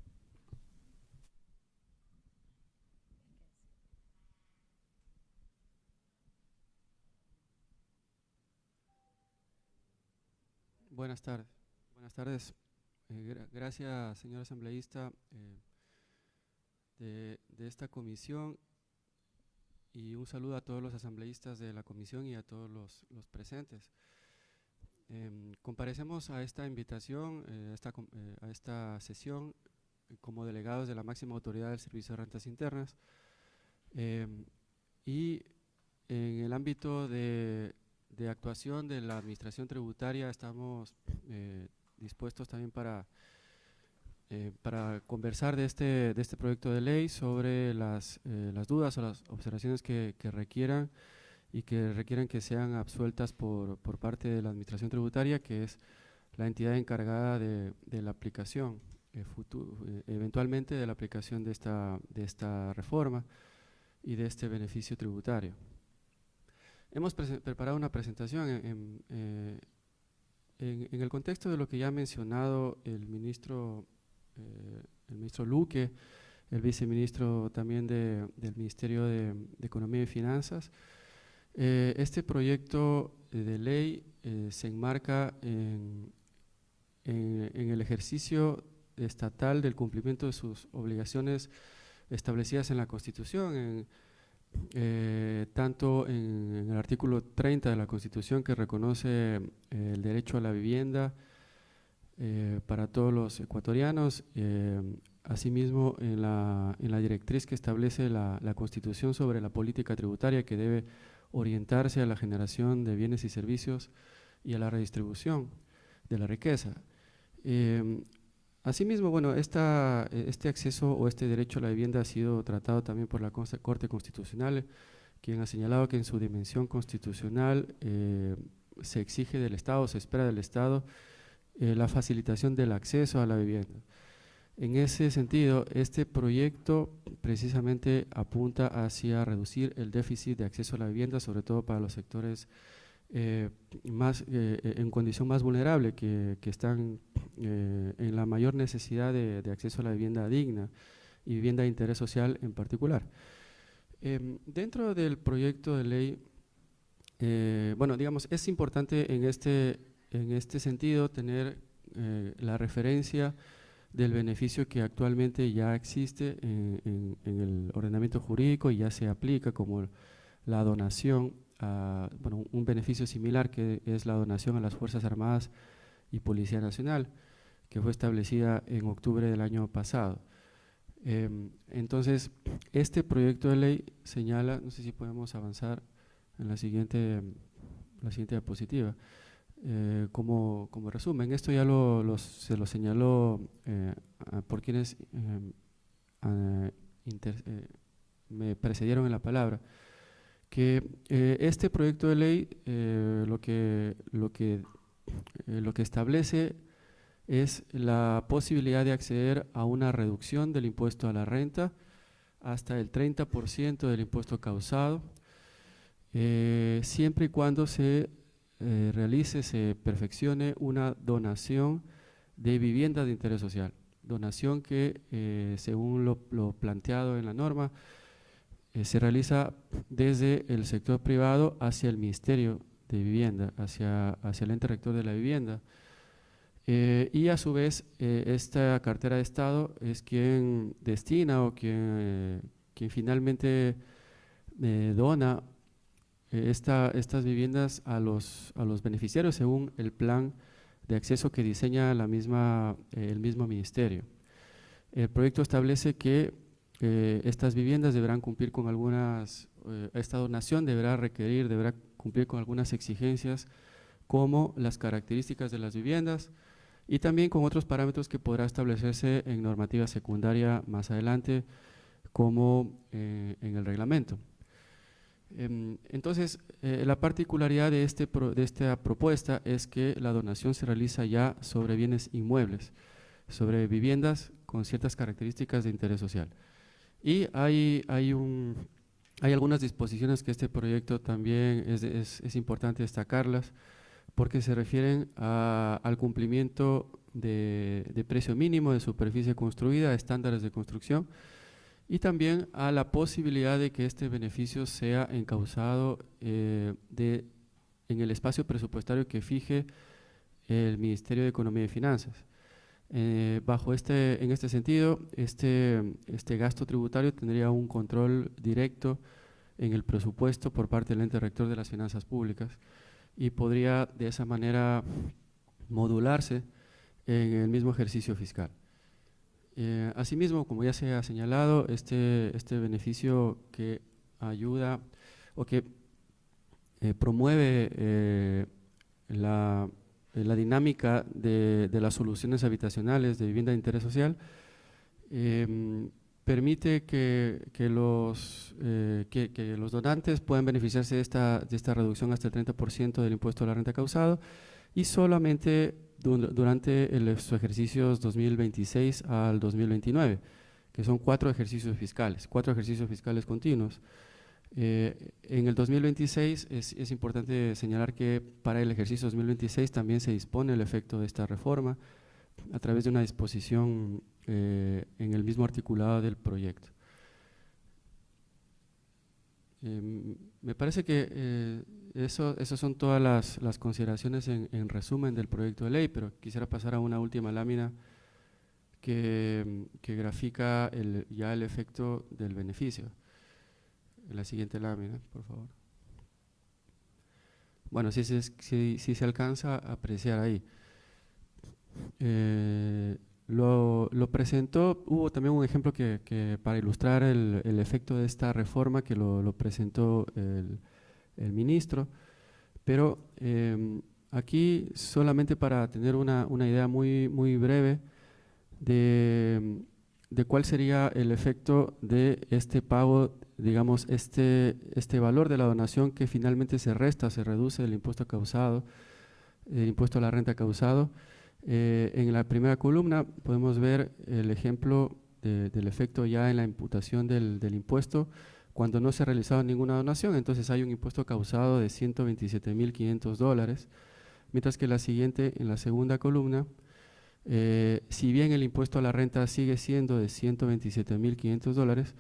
Buenas tardes. Buenas tardes. Gracias, señor asambleísta, de esta comisión, y un saludo a todos los asambleístas de la comisión y a todos los presentes. Comparecemos a esta invitación, a esta sesión, como delegados de la máxima autoridad del Servicio de Rentas Internas, y en el ámbito de actuación de la Administración Tributaria estamos dispuestos también para conversar de este proyecto de ley sobre las dudas o las observaciones que requieran y que requieran que sean absueltas por parte de la Administración Tributaria, que es la entidad encargada de la aplicación, eventualmente de la aplicación de esta reforma y de este beneficio tributario. Hemos preparado una presentación en el contexto de lo que ya ha mencionado el ministro Luque, el viceministro también del Ministerio de Economía y Finanzas. Este proyecto de ley se enmarca en el ejercicio estatal del cumplimiento de sus obligaciones establecidas en la Constitución, tanto en el artículo 30 de la Constitución, que reconoce el derecho a la vivienda para todos los ecuatorianos, asimismo en la directriz que establece la Constitución sobre la política tributaria, que debe orientarse a la generación de bienes y servicios y a la redistribución de la riqueza. Asimismo, bueno, este acceso o este derecho a la vivienda ha sido tratado también por la Corte Constitucional, quien ha señalado que en su dimensión constitucional se exige del Estado, se espera del Estado la facilitación del acceso a la vivienda. En ese sentido, este proyecto precisamente apunta hacia reducir el déficit de acceso a la vivienda, sobre todo para los sectores en condición más vulnerable, que están en la mayor necesidad de acceso a la vivienda digna y vivienda de interés social en particular. Dentro del proyecto de ley, bueno, digamos, es importante en este sentido tener la referencia del beneficio que actualmente ya existe en el ordenamiento jurídico y ya se aplica, como la donación, bueno, un beneficio similar que es la donación a las Fuerzas Armadas y Policía Nacional, que fue establecida en octubre del año pasado. Entonces, este proyecto de ley señala, no sé si podemos avanzar en la siguiente diapositiva, como resumen. Esto ya se lo señaló por quienes me precedieron en la palabra, que este proyecto de ley lo que establece es la posibilidad de acceder a una reducción del impuesto a la renta hasta el 30% del impuesto causado, siempre y cuando se perfeccione una donación de vivienda de interés social. Donación que, según lo planteado en la norma, se realiza desde el sector privado hacia el Ministerio de Vivienda, hacia el ente rector de la vivienda. Y a su vez, esta cartera de Estado es quien destina o quien finalmente dona estas viviendas a los beneficiarios según el plan de acceso que diseña el mismo ministerio. El proyecto establece que estas viviendas deberán cumplir con esta donación deberá cumplir con algunas exigencias, como las características de las viviendas y también con otros parámetros que podrá establecerse en normativa secundaria más adelante, como en el reglamento. Entonces, la particularidad de esta propuesta es que la donación se realiza ya sobre bienes inmuebles, sobre viviendas con ciertas características de interés social. Y hay algunas disposiciones que este proyecto también es importante destacarlas, porque se refieren al cumplimiento de precio mínimo de superficie construida, estándares de construcción, y también a la posibilidad de que este beneficio sea encauzado en el espacio presupuestario que fije el Ministerio de Economía y Finanzas. En este sentido, este gasto tributario tendría un control directo en el presupuesto por parte del ente rector de las finanzas públicas y podría de esa manera modularse en el mismo ejercicio fiscal. Asimismo, como ya se ha señalado, este beneficio que ayuda o que promueve la dinámica de las soluciones habitacionales de vivienda de interés social, permite que los donantes puedan beneficiarse de esta reducción hasta el 30% del impuesto a la renta causado, y solamente durante los ejercicios 2026 al 2029, que son 4 ejercicios fiscales continuos. En el 2026 es importante señalar que para el ejercicio 2026 también se dispone el efecto de esta reforma a través de una disposición en el mismo articulado del proyecto. Me parece que esas son todas las consideraciones en resumen del proyecto de ley, pero quisiera pasar a una última lámina que grafica ya el efecto del beneficio. En la siguiente lámina, por favor. Bueno, si se alcanza a apreciar ahí. Lo presentó, hubo también un ejemplo que para ilustrar el efecto de esta reforma que lo presentó el ministro, pero aquí solamente para tener una idea muy breve de cuál sería el efecto de este pago, digamos, este valor de la donación que finalmente se reduce del impuesto causado, el impuesto a la renta causado, En la primera columna podemos ver el ejemplo del efecto ya en la imputación del impuesto cuando no se ha realizado ninguna donación. Entonces hay un impuesto causado de $127.500, mientras que la siguiente, en la segunda columna, si bien el impuesto a la renta sigue siendo de $127.500,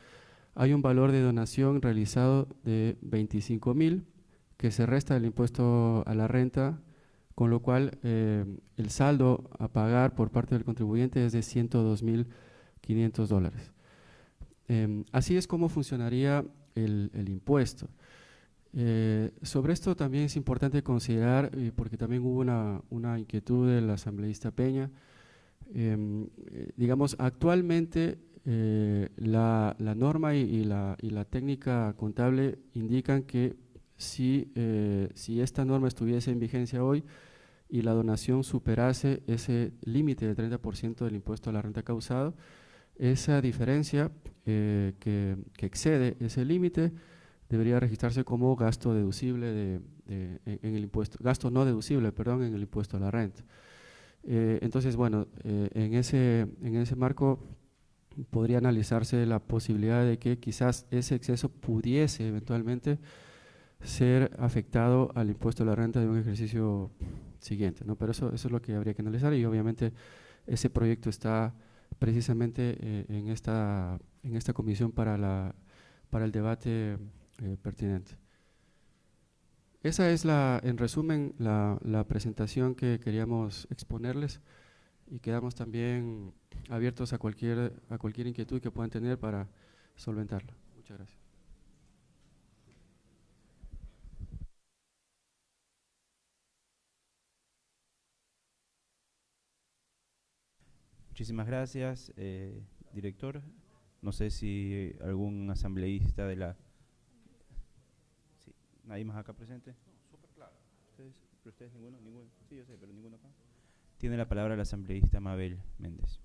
hay un valor de donación realizado de $25.000 que se resta del impuesto a la renta, con lo cual el saldo a pagar por parte del contribuyente es de $102.500. Así es como funcionaría el impuesto. Sobre esto también es importante considerar, porque también hubo una inquietud del asambleísta Peña, digamos, actualmente la norma y la técnica contable indican que si esta norma estuviese en vigencia hoy y la donación superase ese límite del 30% del impuesto a la renta causado, esa diferencia que excede ese límite debería registrarse como gasto deducible en el impuesto, gasto no deducible, perdón, en el impuesto a la renta. Entonces, bueno, en ese marco podría analizarse la posibilidad de que quizás ese exceso pudiese eventualmente ser afectado al impuesto a la renta de un ejercicio siguiente, ¿no? Pero eso es lo que habría que analizar, y obviamente ese proyecto está precisamente en esta comisión para el debate pertinente. Esa es, en resumen, la presentación que queríamos exponerles, y quedamos también abiertos a cualquier inquietud que puedan tener para solventarla. Muchas gracias. Muchísimas gracias, director. No sé si algún asambleísta de la... Sí, ¿nadie más acá presente? No, súper claro. ¿Ustedes ninguno? Sí, yo sé, pero ninguno acá. Tiene la palabra el asambleísta Mabel Méndez.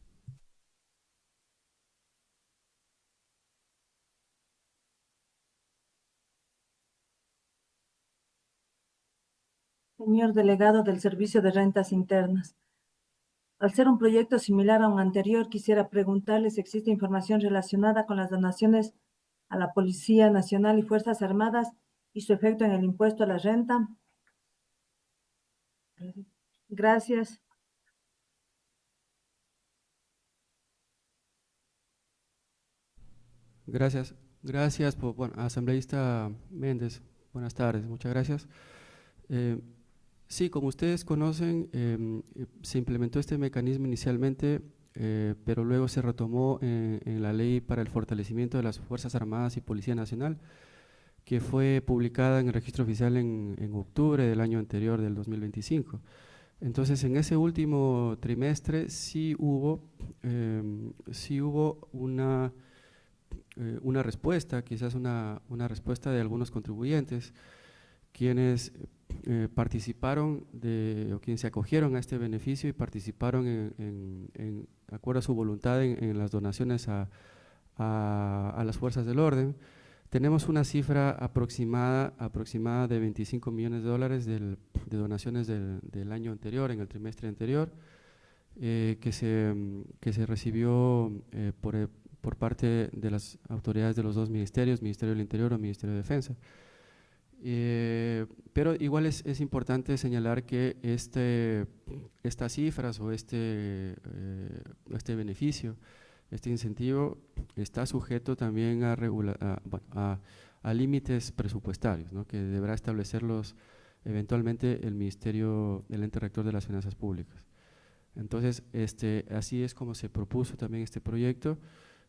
Señor delegado del Servicio de Rentas Internas, al ser un proyecto similar a un anterior, quisiera preguntarle si existe información relacionada con las donaciones a la Policía Nacional y Fuerzas Armadas y su efecto en el impuesto a la renta. Gracias. Gracias. Gracias, asambleísta Méndez. Buenas tardes, muchas gracias. Sí, como ustedes conocen, se implementó este mecanismo inicialmente, pero luego se retomó en la Ley para el Fortalecimiento de las Fuerzas Armadas y Policía Nacional, que fue publicada en el Registro Oficial en octubre del año anterior, del 2025. Entonces, en ese último trimestre sí hubo una respuesta, quizás una respuesta de algunos contribuyentes, quienes participaron o quienes se acogieron a este beneficio y participaron en acuerdo a su voluntad en las donaciones a las fuerzas del orden. Tenemos una cifra aproximada de $25 millones de donaciones del año anterior, en el trimestre anterior, que se recibió por parte de las autoridades de los dos ministerios, Ministerio del Interior o Ministerio de Defensa. Pero igual es importante señalar que estas cifras o este beneficio, este incentivo, está sujeto también a límites presupuestarios, ¿no?, que deberá establecerlos eventualmente el Ministerio, el ente rector de las finanzas públicas. Entonces, así es como se propuso también este proyecto,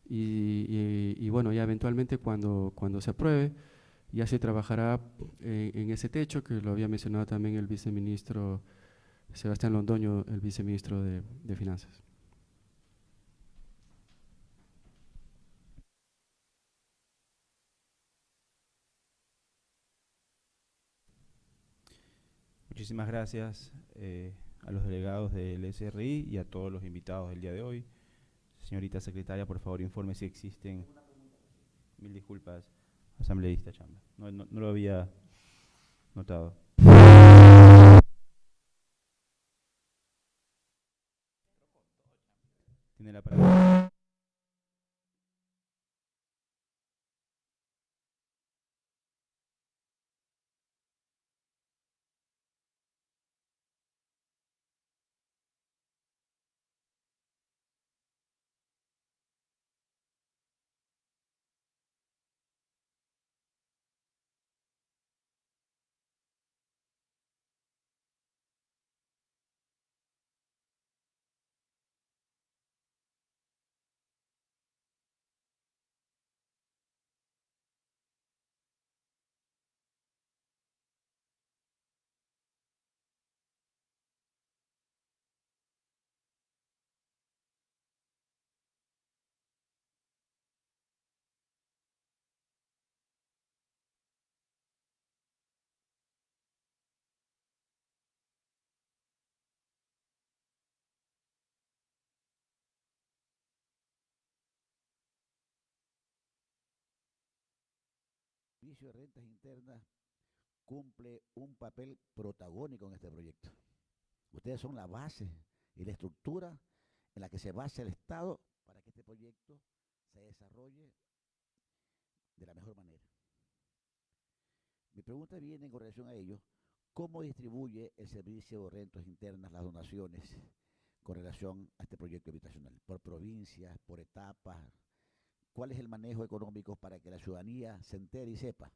y bueno, ya eventualmente cuando se apruebe, ya se trabajará en ese techo, que lo había mencionado también el viceministro Sebastián Londoño, el viceministro de Finanzas. Muchísimas gracias a los delegados del SRI y a todos los invitados del día de hoy. Señorita secretaria, por favor, informe si existen... Mil disculpas, asambleísta Chamba. No lo había notado. Servicio de Rentas Internas cumple un papel protagónico en este proyecto. Ustedes son la base y la estructura en la que se basa el Estado para que este proyecto se desarrolle de la mejor manera. Mi pregunta viene con relación a ello. ¿Cómo distribuye el Servicio de Rentas Internas las donaciones con relación a este proyecto habitacional? ¿Por provincias, por etapas? ¿Cuál es el manejo económico para que la ciudadanía se entere y sepa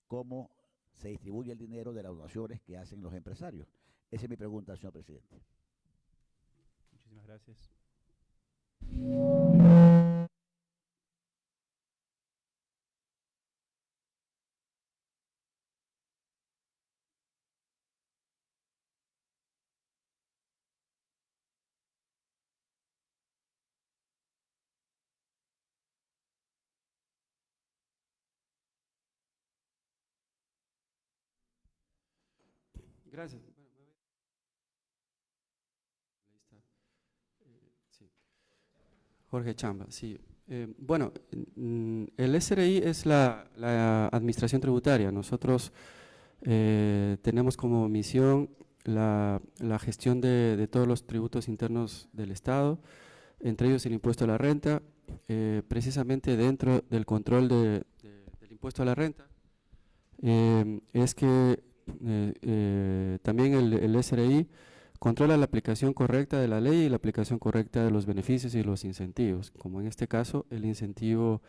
cómo se distribuye el dinero de las donaciones que hacen los empresarios? Esa es mi pregunta, señor presidente. Muchísimas gracias. Gracias. Sí. Jorge Chamba, sí. Bueno, el SRI es la administración tributaria. Nosotros tenemos como misión la gestión de todos los tributos internos del Estado, entre ellos el impuesto a la renta. Precisamente dentro del control del impuesto a la renta, es que también el SRI controla la aplicación correcta de la ley y la aplicación correcta de los beneficios y los incentivos, como en este caso el incentivo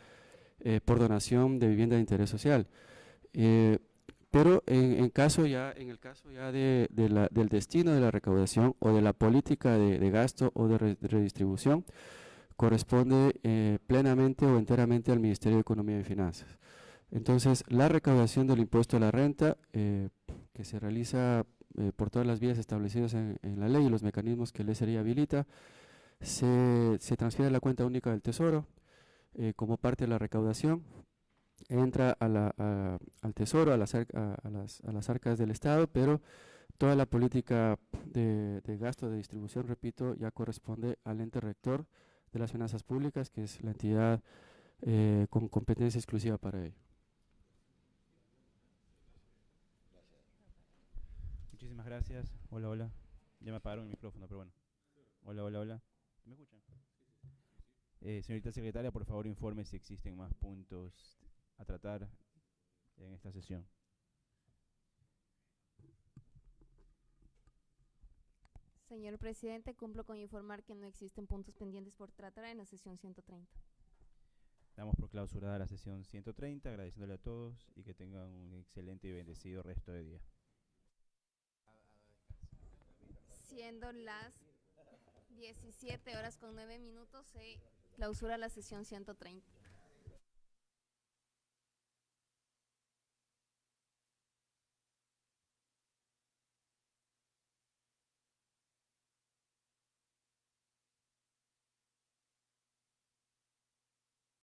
por donación de vivienda de interés social. Pero en el caso ya del destino de la recaudación o de la política de gasto o de redistribución, corresponde plenamente o enteramente al Ministerio de Economía y Finanzas. Entonces, la recaudación del impuesto a la renta, que se realiza por todas las vías establecidas en la ley y los mecanismos que el SRI habilita, se transfiere a la cuenta única del Tesoro como parte de la recaudación, entra al Tesoro, a las arcas del Estado, pero toda la política de gasto, de distribución, repito, ya corresponde al ente rector de las finanzas públicas, que es la entidad con competencia exclusiva para ello. Muchísimas gracias. Hola, hola. Ya me apagaron el micrófono, pero bueno. Hola, hola, hola. ¿Me escuchan? Señorita secretaria, por favor informe si existen más puntos a tratar en esta sesión. Señor presidente, cumplo con informar que no existen puntos pendientes por tratar en la sesión 130. Damos por clausurada la sesión 130, agradeciéndole a todos y que tengan un excelente y bendecido resto de día. Siendo las 17:09, se clausura la sesión 130.